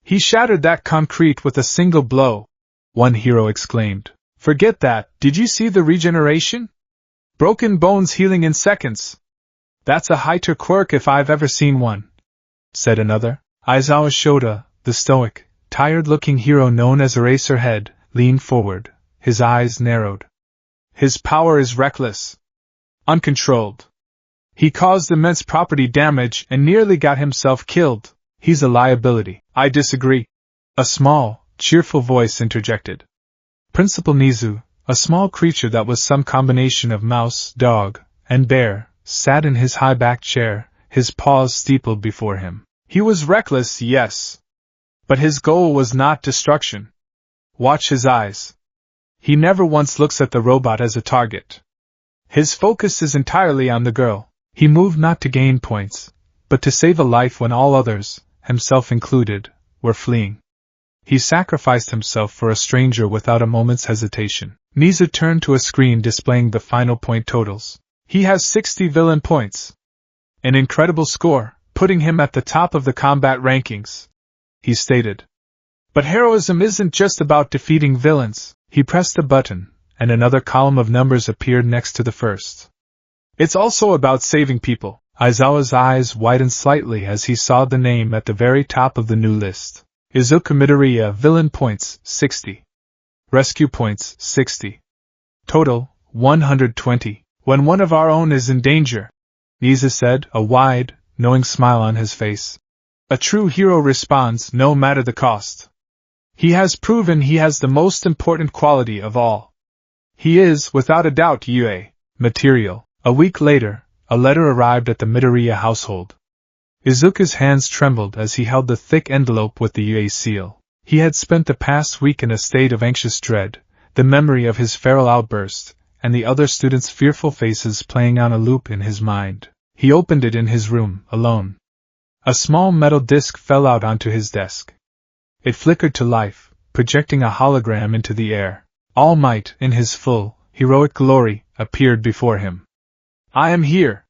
Speaker 1: He shattered that concrete with a single blow," one hero exclaimed. "Forget that, did you see the regeneration? Broken bones healing in seconds. That's a high-tier quirk if I've ever seen one," said another. Aizawa Shota, the stoic, tired-looking hero known as Eraserhead, leaned forward, his eyes narrowed. "His power is reckless. Uncontrolled. He caused immense property damage and nearly got himself killed. He's a liability." "I disagree," a small, cheerful voice interjected. Principal Nizu, a small creature that was some combination of mouse, dog, and bear, sat in his high-backed chair, his paws steepled before him. "He was reckless, yes. But his goal was not destruction. Watch his eyes. He never once looks at the robot as a target. His focus is entirely on the girl. He moved not to gain points, but to save a life when all others, himself included, were fleeing. He sacrificed himself for a stranger without a moment's hesitation." Nizu turned to a screen displaying the final point totals. "He has 60 villain points. An incredible score, putting him at the top of the combat rankings," he stated. "But heroism isn't just about defeating villains." He pressed a button, and another column of numbers appeared next to the first. "It's also about saving people." Aizawa's eyes widened slightly as he saw the name at the very top of the new list. Izuku Midoriya, villain points, 60. Rescue points, 60. Total, 120. "When one of our own is in danger," Nizu said, a wide, knowing smile on his face, "a true hero responds no matter the cost. He has proven he has the most important quality of all. He is, without a doubt, UA. Material." A week later, a letter arrived at the Midoriya household. Izuku's hands trembled as he held the thick envelope with the UA seal. He had spent the past week in a state of anxious dread, the memory of his feral outburst, and the other students' fearful faces playing on a loop in his mind. He opened it in his room, alone. A small metal disc fell out onto his desk. It flickered to life, projecting a hologram into the air. All Might, in his full, heroic glory, appeared before him. "I am here.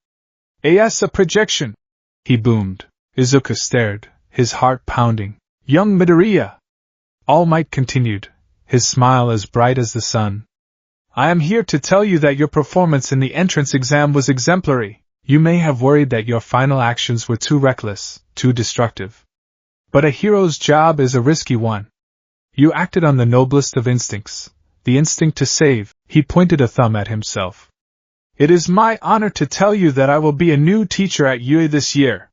Speaker 1: As a projection," he boomed. Izuku stared, his heart pounding. "Young Midoriya," All Might continued, his smile as bright as the sun. "I am here to tell you that your performance in the entrance exam was exemplary. You may have worried that your final actions were too reckless, too destructive. But a hero's job is a risky one. You acted on the noblest of instincts, the instinct to save." He pointed a thumb at himself. "It is my honor to tell you that I will be a new teacher at UA this year.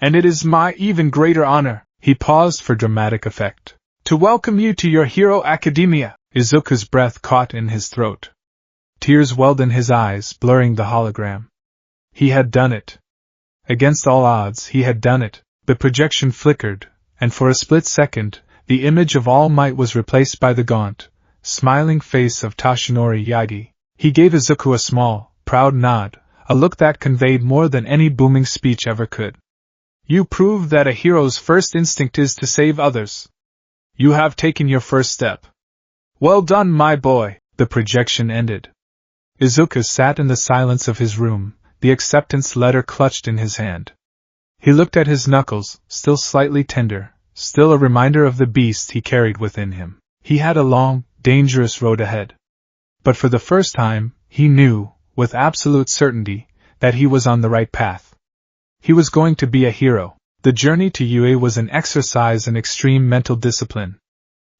Speaker 1: And it is my even greater honor," he paused for dramatic effect, "to welcome you to your hero academia." Izuku's breath caught in his throat. Tears welled in his eyes, blurring the hologram. He had done it. Against all odds, he had done it. The projection flickered, and for a split second, the image of All Might was replaced by the gaunt, smiling face of Toshinori Yagi. He gave Izuku a small, proud nod, a look that conveyed more than any booming speech ever could. "You proved that a hero's first instinct is to save others. You have taken your first step. Well done, my boy." The projection ended. Izuku sat in the silence of his room, the acceptance letter clutched in his hand. He looked at his knuckles, still slightly tender, still a reminder of the beast he carried within him. He had a long, dangerous road ahead. But for the first time, he knew, with absolute certainty, that he was on the right path. He was going to be a hero. The journey to UA was an exercise in extreme mental discipline.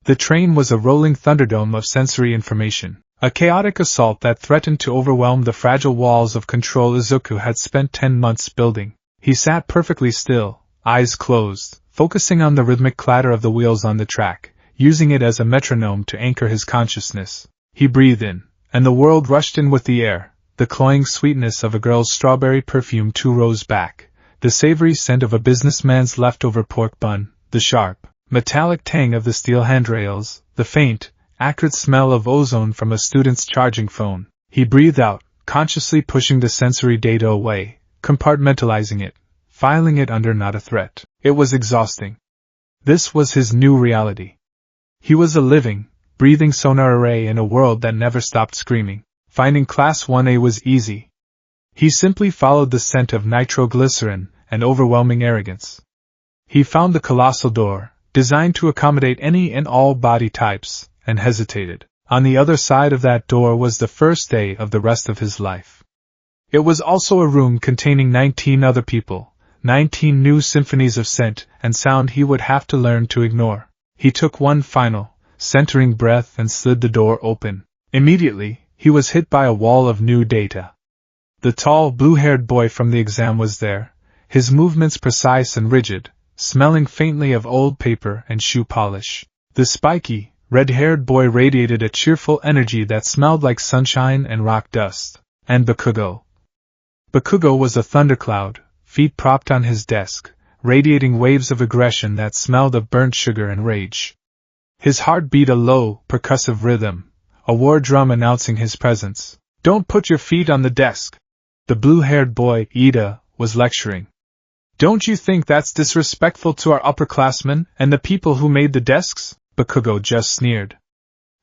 Speaker 1: The train was a rolling thunderdome of sensory information, a chaotic assault that threatened to overwhelm the fragile walls of control Izuku had spent 10 months building. He sat perfectly still, eyes closed, focusing on the rhythmic clatter of the wheels on the track, using it as a metronome to anchor his consciousness. He breathed in, and the world rushed in with the air, the cloying sweetness of a girl's strawberry perfume 2 rows back, the savory scent of a businessman's leftover pork bun, the sharp, metallic tang of the steel handrails, the faint, acrid smell of ozone from a student's charging phone. He breathed out, consciously pushing the sensory data away, compartmentalizing it, filing it under not a threat. It was exhausting. This was his new reality. He was a living, breathing sonar array in a world that never stopped screaming. Finding Class 1A was easy. He simply followed the scent of nitroglycerin and overwhelming arrogance. He found the colossal door, designed to accommodate any and all body types, and hesitated. On the other side of that door was the first day of the rest of his life. It was also a room containing 19 other people, 19 new symphonies of scent and sound he would have to learn to ignore. He took one final, centering breath and slid the door open. Immediately, he was hit by a wall of new data. The tall, blue-haired boy from the exam was there, his movements precise and rigid, smelling faintly of old paper and shoe polish. The spiky, red-haired boy radiated a cheerful energy that smelled like sunshine and rock dust. And Bakugo. Bakugo was a thundercloud, feet propped on his desk, radiating waves of aggression that smelled of burnt sugar and rage. His heart beat a low, percussive rhythm, a war drum announcing his presence. "Don't put your feet on the desk," the blue-haired boy, Ida, was lecturing. "Don't you think that's disrespectful to our upperclassmen and the people who made the desks?" Bakugo just sneered.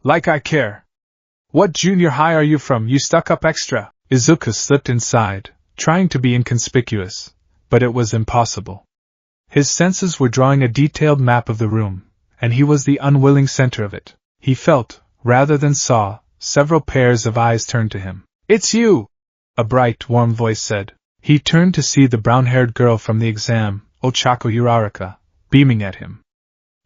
Speaker 1: "Like I care. What junior high are you from, you stuck-up extra?" Izuku slipped inside, trying to be inconspicuous, but it was impossible. His senses were drawing a detailed map of the room, and he was the unwilling center of it. He felt, rather than saw, several pairs of eyes turned to him. "It's you!" a bright, warm voice said. He turned to see the brown-haired girl from the exam, Ochako Uraraka, beaming at him.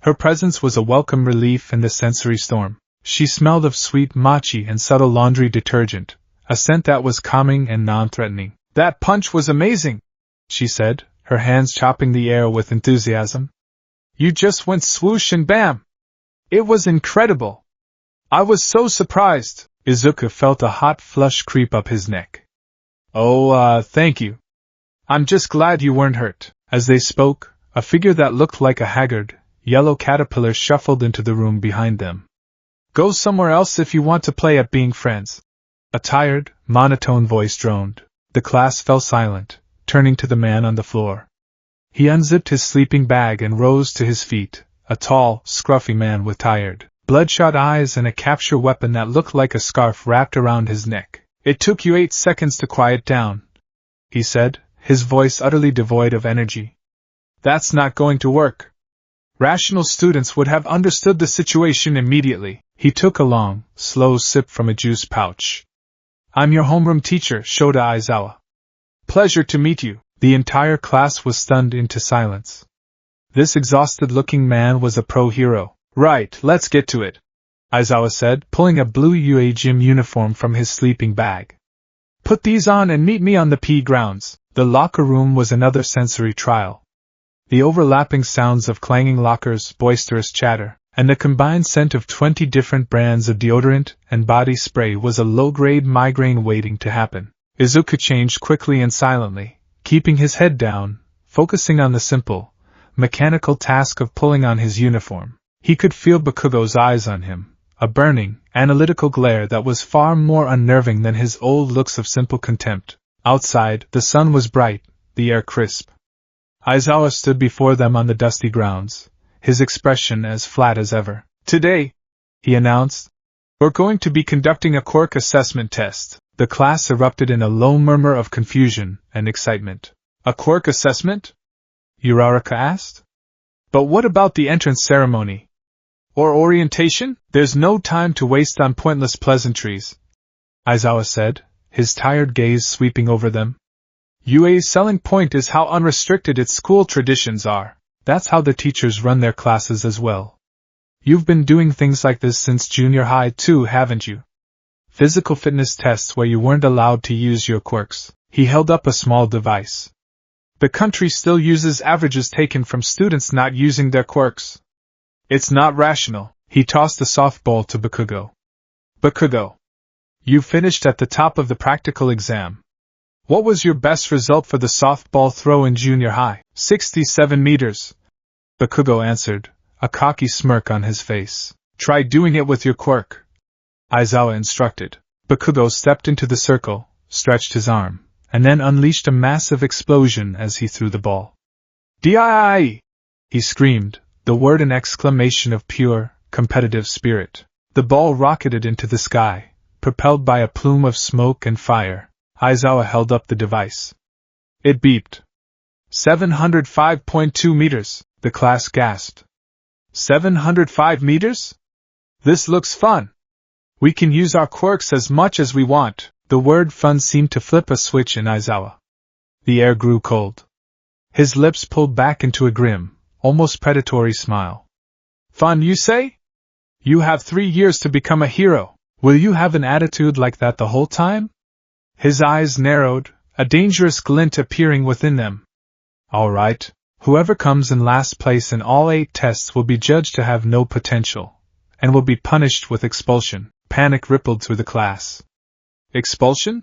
Speaker 1: Her presence was a welcome relief in the sensory storm. She smelled of sweet mochi and subtle laundry detergent, a scent that was calming and non-threatening. "That punch was amazing," she said, her hands chopping the air with enthusiasm. "You just went swoosh and bam! It was incredible! I was so surprised." Izuku felt a hot flush creep up his neck. "Oh, thank you. I'm just glad you weren't hurt." As they spoke, a figure that looked like a haggard, yellow caterpillar shuffled into the room behind them. "Go somewhere else if you want to play at being friends." A tired, monotone voice droned. The class fell silent, turning to the man on the floor. He unzipped his sleeping bag and rose to his feet, a tall, scruffy man with tired, bloodshot eyes and a capture weapon that looked like a scarf wrapped around his neck. "It took you 8 seconds to quiet down," he said, his voice utterly devoid of energy. "That's not going to work. Rational students would have understood the situation immediately." He took a long, slow sip from a juice pouch. "I'm your homeroom teacher, Shota Aizawa. Pleasure to meet you." The entire class was stunned into silence. This exhausted-looking man was a pro-hero. "Right, let's get to it," Aizawa said, pulling a blue UA gym uniform from his sleeping bag. "Put these on and meet me on the P grounds." The locker room was another sensory trial. The overlapping sounds of clanging lockers, boisterous chatter, and the combined scent of 20 different brands of deodorant and body spray was a low-grade migraine waiting to happen. Izuku changed quickly and silently, keeping his head down, focusing on the simple, mechanical task of pulling on his uniform. He could feel Bakugo's eyes on him, a burning, analytical glare that was far more unnerving than his old looks of simple contempt. Outside, the sun was bright, the air crisp. Aizawa stood before them on the dusty grounds, his expression as flat as ever. "Today," he announced, "we're going to be conducting a quirk assessment test." The class erupted in a low murmur of confusion and excitement. "A quirk assessment?" Uraraka asked. "But what about the entrance ceremony? Or orientation?" "There's no time to waste on pointless pleasantries," Aizawa said, his tired gaze sweeping over them. UA's selling point is how unrestricted its school traditions are. That's how the teachers run their classes as well. You've been doing things like this since junior high too, haven't you? Physical fitness tests where you weren't allowed to use your quirks. He held up a small device. The country still uses averages taken from students not using their quirks. It's not rational. He tossed the softball to Bakugo. Bakugo, you finished at the top of the practical exam. What was your best result for the softball throw in junior high? 67 meters. Bakugo answered, a cocky smirk on his face. Try doing it with your quirk, Aizawa instructed. Bakugo stepped into the circle, stretched his arm, and then unleashed a massive explosion as he threw the ball. "Dii!" he screamed, the word an exclamation of pure, competitive spirit. The ball rocketed into the sky, propelled by a plume of smoke and fire. Aizawa held up the device. It beeped. 705.2 meters, the class gasped. 705 meters? This looks fun. We can use our quirks as much as we want. The word fun seemed to flip a switch in Aizawa. The air grew cold. His lips pulled back into a grim, almost predatory smile. Fun, you say? You have 3 years to become a hero. Will you have an attitude like that the whole time? His eyes narrowed, a dangerous glint appearing within them. All right, whoever comes in last place in all 8 tests will be judged to have no potential, and will be punished with expulsion. Panic rippled through the class. Expulsion?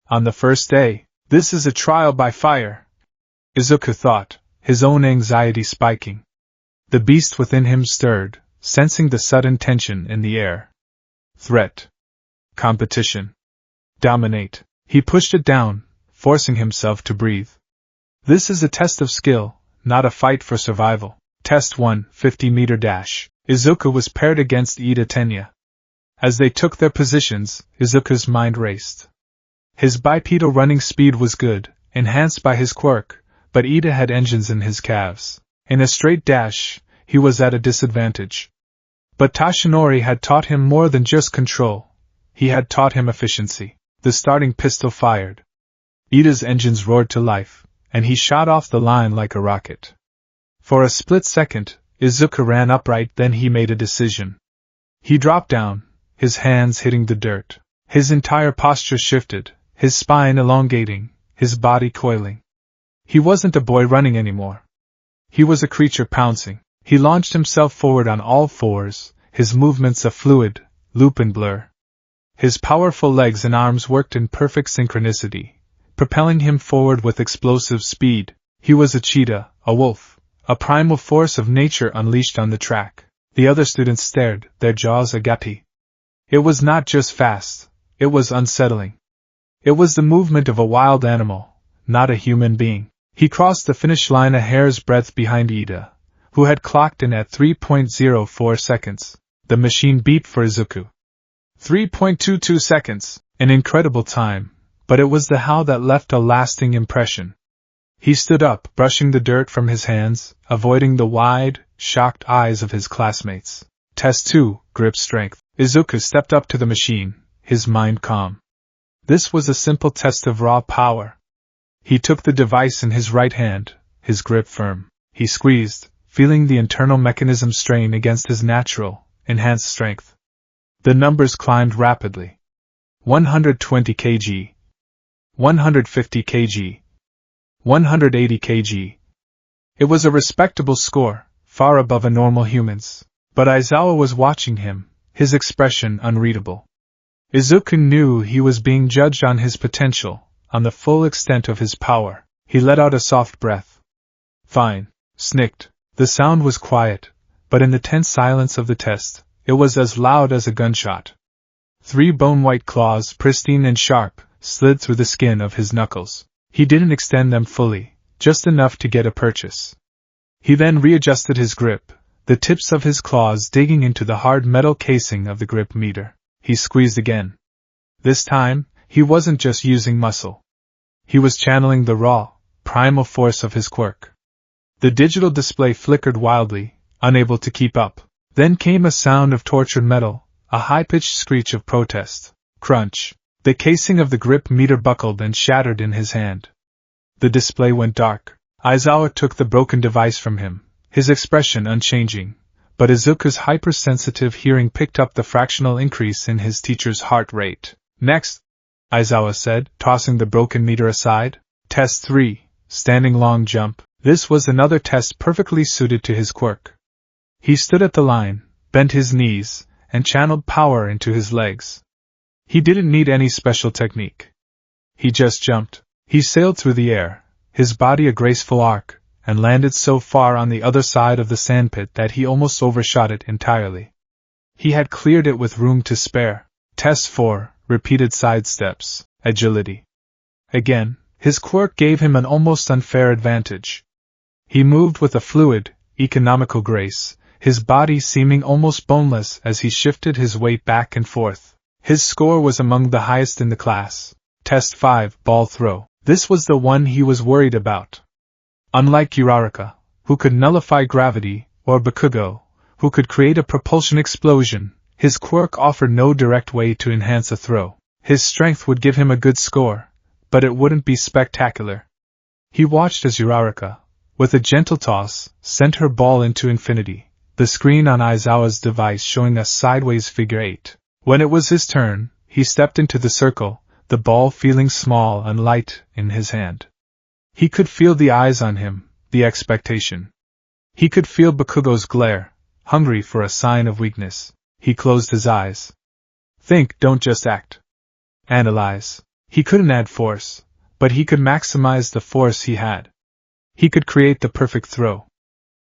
Speaker 1: On the first day, this is a trial by fire, Izuku thought, his own anxiety spiking. The beast within him stirred, sensing the sudden tension in the air. Threat. Competition. Dominate. He pushed it down, forcing himself to breathe. This is a test of skill, not a fight for survival. Test 1, 50-meter dash. Izuku was paired against Ida Tenya. As they took their positions, Izuku's mind raced. His bipedal running speed was good, enhanced by his quirk, but Ida had engines in his calves. In a straight dash, he was at a disadvantage. But Tashinori had taught him more than just control. He had taught him efficiency. The starting pistol fired. Ida's engines roared to life, and he shot off the line like a rocket. For a split second, Izuku ran upright, then he made a decision. He dropped down, his hands hitting the dirt. His entire posture shifted, his spine elongating, his body coiling. He wasn't a boy running anymore. He was a creature pouncing. He launched himself forward on all fours, his movements a fluid, loop and blur. His powerful legs and arms worked in perfect synchronicity, propelling him forward with explosive speed. He was a cheetah, a wolf, a primal force of nature unleashed on the track. The other students stared, their jaws agape. It was not just fast, it was unsettling. It was the movement of a wild animal, not a human being. He crossed the finish line a hair's breadth behind Ida, who had clocked in at 3.04 seconds. The machine beeped for Izuku. 3.22 seconds, an incredible time, but it was the how that left a lasting impression. He stood up, brushing the dirt from his hands, avoiding the wide, shocked eyes of his classmates. Test 2, grip strength. Izuku stepped up to the machine, his mind calm. This was a simple test of raw power. He took the device in his right hand, his grip firm. He squeezed, feeling the internal mechanism strain against his natural, enhanced strength. The numbers climbed rapidly. 120 kg. 150 kg. 180 kg. It was a respectable score, far above a normal human's. But Aizawa was watching him, his expression unreadable. Izuku knew he was being judged on his potential, on the full extent of his power. He let out a soft breath. Fine, snicked. The sound was quiet, but in the tense silence of the test, it was as loud as a gunshot. 3 bone-white claws, pristine and sharp, slid through the skin of his knuckles. He didn't extend them fully, just enough to get a purchase. He then readjusted his grip, the tips of his claws digging into the hard metal casing of the grip meter. He squeezed again. This time, he wasn't just using muscle. He was channeling the raw, primal force of his quirk. The digital display flickered wildly, unable to keep up. Then came a sound of tortured metal, a high-pitched screech of protest. Crunch. The casing of the grip meter buckled and shattered in his hand. The display went dark. Aizawa took the broken device from him, his expression unchanging, but Izuku's hypersensitive hearing picked up the fractional increase in his teacher's heart rate. Next, Aizawa said, tossing the broken meter aside. Test 3, standing long jump. This was another test perfectly suited to his quirk. He stood at the line, bent his knees, and channeled power into his legs. He didn't need any special technique. He just jumped. He sailed through the air, his body a graceful arc, and landed so far on the other side of the sandpit that he almost overshot it entirely. He had cleared it with room to spare. Test 4, repeated sidesteps, agility. Again, his quirk gave him an almost unfair advantage. He moved with a fluid, economical grace, his body seeming almost boneless as he shifted his weight back and forth. His score was among the highest in the class. Test 5, ball throw. This was the one he was worried about. Unlike Uraraka, who could nullify gravity, or Bakugo, who could create a propulsion explosion, his quirk offered no direct way to enhance a throw. His strength would give him a good score, but it wouldn't be spectacular. He watched as Uraraka, with a gentle toss, sent her ball into infinity, the screen on Aizawa's device showing a sideways figure 8. When it was his turn, he stepped into the circle, the ball feeling small and light in his hand. He could feel the eyes on him, the expectation. He could feel Bakugo's glare, hungry for a sign of weakness. He closed his eyes. Think, don't just act. Analyze. He couldn't add force, but he could maximize the force he had. He could create the perfect throw.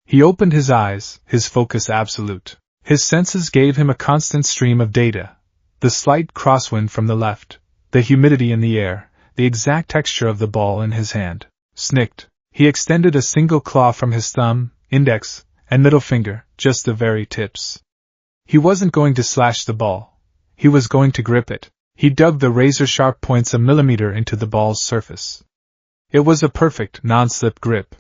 Speaker 1: He opened his eyes, his focus absolute. His senses gave him a constant stream of data. The slight crosswind from the left, the humidity in the air, the exact texture of the ball in his hand. Snicked. He extended a single claw from his thumb, index, and middle finger, just the very tips. He wasn't going to slash the ball. He was going to grip it. He dug the razor-sharp points a millimeter into the ball's surface. It was a perfect, non-slip grip.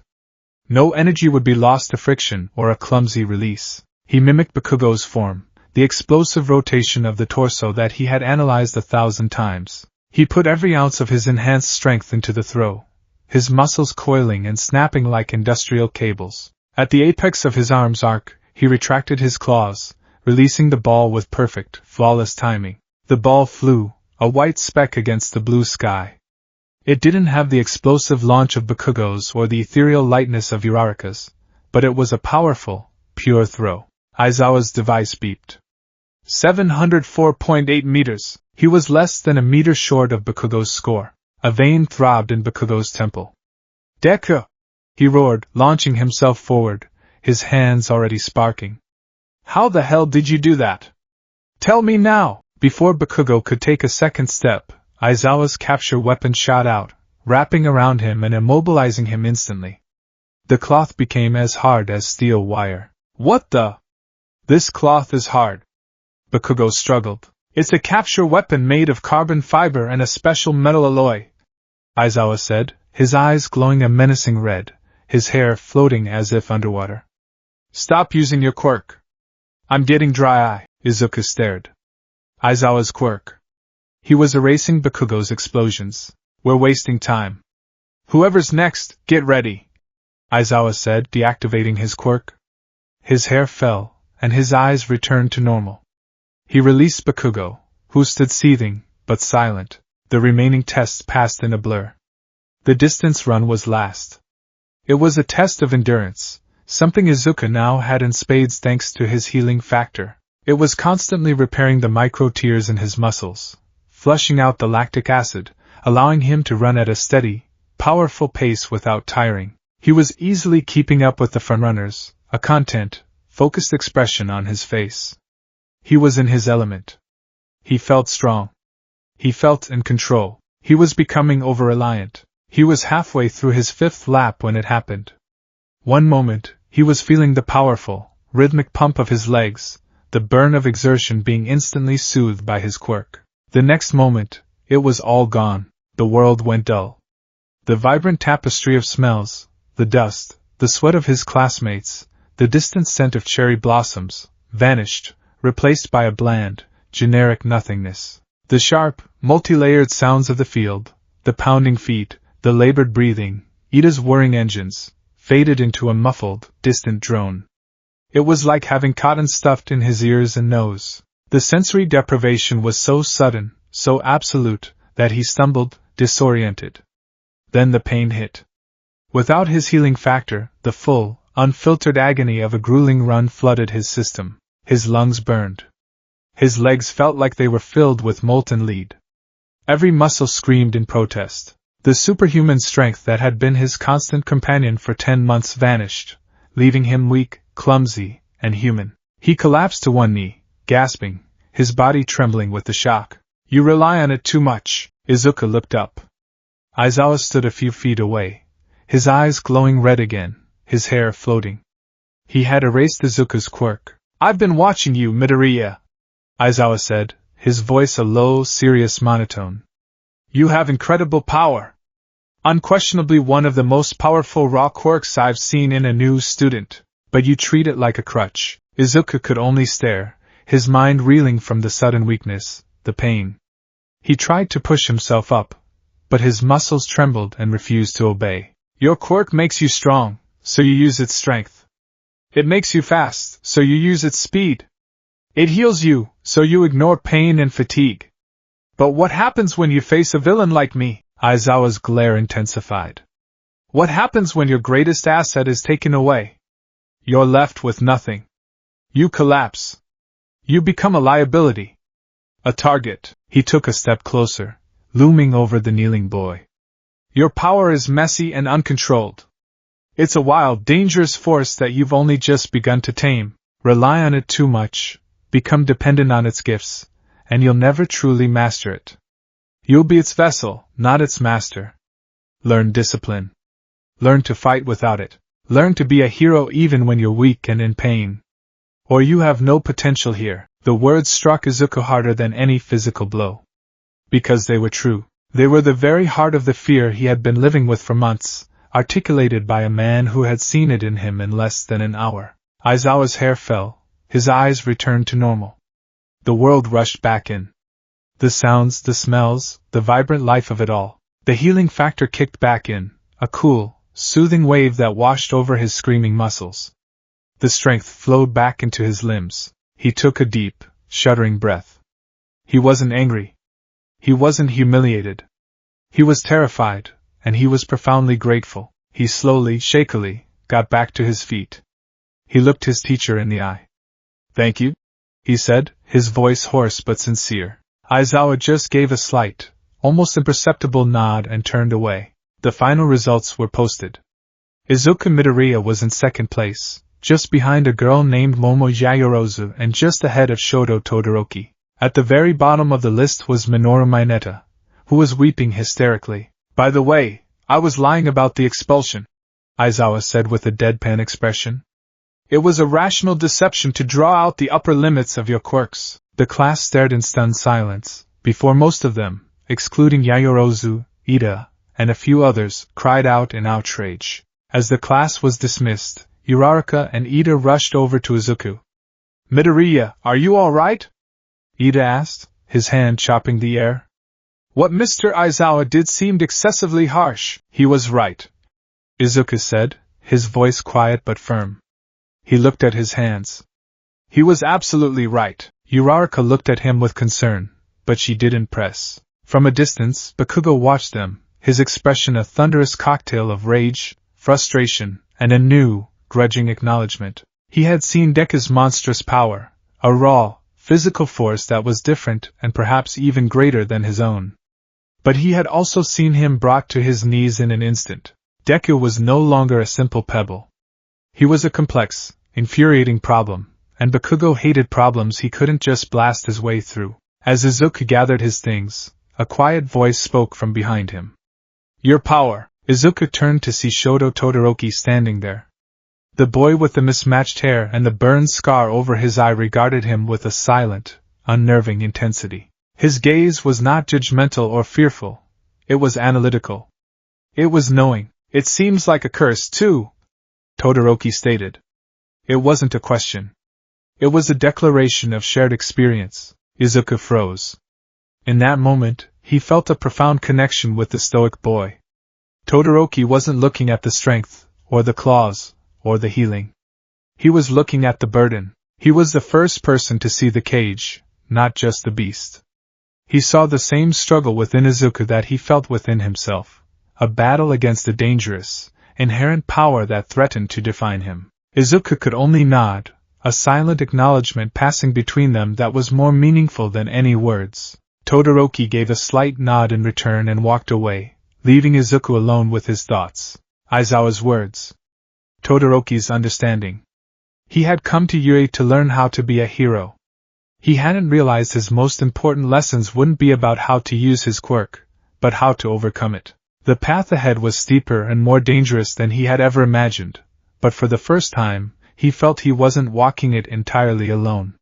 Speaker 1: No energy would be lost to friction or a clumsy release. He mimicked Bakugo's form, the explosive rotation of the torso that he had analyzed 1,000 times. He put every ounce of his enhanced strength into the throw, his muscles coiling and snapping like industrial cables. At the apex of his arm's arc, he retracted his claws, releasing the ball with perfect, flawless timing. The ball flew, a white speck against the blue sky. It didn't have the explosive launch of Bakugo's or the ethereal lightness of Uraraka's, but it was a powerful, pure throw. Aizawa's device beeped. 704.8 meters. He was less than a meter short of Bakugo's score. A vein throbbed in Bakugo's temple. Deku! He roared, launching himself forward, his hands already sparking. How the hell did you do that? Tell me now! Before Bakugo could take a second step, Aizawa's capture weapon shot out, wrapping around him and immobilizing him instantly. The cloth became as hard as steel wire. What the? This cloth is hard. Bakugo struggled. It's a capture weapon made of carbon fiber and a special metal alloy, Aizawa said, his eyes glowing a menacing red, his hair floating as if underwater. Stop using your quirk. I'm getting dry eye. Izuku stared. Aizawa's quirk. He was erasing Bakugo's explosions. We're wasting time. Whoever's next, get ready, Aizawa said, deactivating his quirk. His hair fell, and his eyes returned to normal. He released Bakugo, who stood seething, but silent. The remaining tests passed in a blur. The distance run was last. It was a test of endurance, something Izuku now had in spades thanks to his healing factor. It was constantly repairing the micro-tears in his muscles, flushing out the lactic acid, allowing him to run at a steady, powerful pace without tiring. He was easily keeping up with the frontrunners, a content, focused expression on his face. He was in his element. He felt strong. He felt in control. He was becoming over-reliant. He was halfway through his 5th lap when it happened. One moment, he was feeling the powerful, rhythmic pump of his legs, the burn of exertion being instantly soothed by his quirk. The next moment, it was all gone. The world went dull. The vibrant tapestry of smells, the dust, the sweat of his classmates, the distant scent of cherry blossoms, vanished, replaced by a bland, generic nothingness. The sharp, multi-layered sounds of the field, the pounding feet, the labored breathing, Ida's whirring engines, faded into a muffled, distant drone. It was like having cotton stuffed in his ears and nose. The sensory deprivation was so sudden, so absolute, that he stumbled, disoriented. Then the pain hit. Without his healing factor, the full, unfiltered agony of a grueling run flooded his system. His lungs burned. His legs felt like they were filled with molten lead. Every muscle screamed in protest. The superhuman strength that had been his constant companion for 10 months vanished, leaving him weak, clumsy, and human. He collapsed to one knee, gasping, his body trembling with the shock. "You rely on it too much." Izuku looked up. Aizawa stood a few feet away, his eyes glowing red again, his hair floating. He had erased Izuku's quirk. "I've been watching you, Midoriya," Aizawa said, his voice a low, serious monotone. "You have incredible power. Unquestionably one of the most powerful raw quirks I've seen in a new student, but you treat it like a crutch." Izuku could only stare, his mind reeling from the sudden weakness, the pain. He tried to push himself up, but his muscles trembled and refused to obey. "Your quirk makes you strong, so you use its strength. It makes you fast, so you use its speed. It heals you, so you ignore pain and fatigue. But what happens when you face a villain like me?" Aizawa's glare intensified. "What happens when your greatest asset is taken away? You're left with nothing. You collapse. You become a liability. A target." He took a step closer, looming over the kneeling boy. "Your power is messy and uncontrolled. It's a wild, dangerous force that you've only just begun to tame. Rely on it too much, become dependent on its gifts, and you'll never truly master it. You'll be its vessel, not its master. Learn discipline. Learn to fight without it. Learn to be a hero even when you're weak and in pain. Or you have no potential here." The words struck Izuku harder than any physical blow. Because they were true. They were the very heart of the fear he had been living with for months, articulated by a man who had seen it in him in less than an hour. Aizawa's hair fell, his eyes returned to normal. The world rushed back in. The sounds, the smells, the vibrant life of it all. The healing factor kicked back in, a cool, soothing wave that washed over his screaming muscles. The strength flowed back into his limbs. He took a deep, shuddering breath. He wasn't angry. He wasn't humiliated. He was terrified, and he was profoundly grateful. He slowly, shakily, got back to his feet. He looked his teacher in the eye. "Thank you," he said, his voice hoarse but sincere. Aizawa just gave a slight, almost imperceptible nod and turned away. The final results were posted. Izuku Midoriya was in second place, just behind a girl named Momo Yayorozu and just ahead of Shoto Todoroki. At the very bottom of the list was Minoru Mineta, who was weeping hysterically. "By the way, I was lying about the expulsion," Aizawa said with a deadpan expression. "It was a rational deception to draw out the upper limits of your quirks." The class stared in stunned silence, before most of them, excluding Yayorozu, Ida, and a few others, cried out in outrage. As the class was dismissed, Uraraka and Ida rushed over to Izuku. "Midoriya, are you all right?" Ida asked, his hand chopping the air. "What Mr. Aizawa did seemed excessively harsh." "He was right," Izuku said, his voice quiet but firm. He looked at his hands. "He was absolutely right." Uraraka looked at him with concern, but she didn't press. From a distance, Bakugo watched them, his expression a thunderous cocktail of rage, frustration, and a new, grudging acknowledgement. He had seen Deku's monstrous power, a raw, physical force that was different and perhaps even greater than his own. But he had also seen him brought to his knees in an instant. Deku was no longer a simple pebble. He was a complex, infuriating problem, and Bakugo hated problems he couldn't just blast his way through. As Izuku gathered his things, a quiet voice spoke from behind him. "Your power." Izuku turned to see Shoto Todoroki standing there. The boy with the mismatched hair and the burned scar over his eye regarded him with a silent, unnerving intensity. His gaze was not judgmental or fearful. It was analytical. It was knowing. "It seems like a curse, too," Todoroki stated. It wasn't a question. It was a declaration of shared experience. Izuku froze. In that moment, he felt a profound connection with the stoic boy. Todoroki wasn't looking at the strength, or the claws, or the healing. He was looking at the burden. He was the first person to see the cage, not just the beast. He saw the same struggle within Izuku that he felt within himself, a battle against a dangerous, inherent power that threatened to define him. Izuku could only nod, a silent acknowledgement passing between them that was more meaningful than any words. Todoroki gave a slight nod in return and walked away, leaving Izuku alone with his thoughts. Aizawa's words. Todoroki's understanding. He had come to Yuri to learn how to be a hero. He hadn't realized his most important lessons wouldn't be about how to use his quirk, but how to overcome it. The path ahead was steeper and more dangerous than he had ever imagined, but for the first time, he felt he wasn't walking it entirely alone.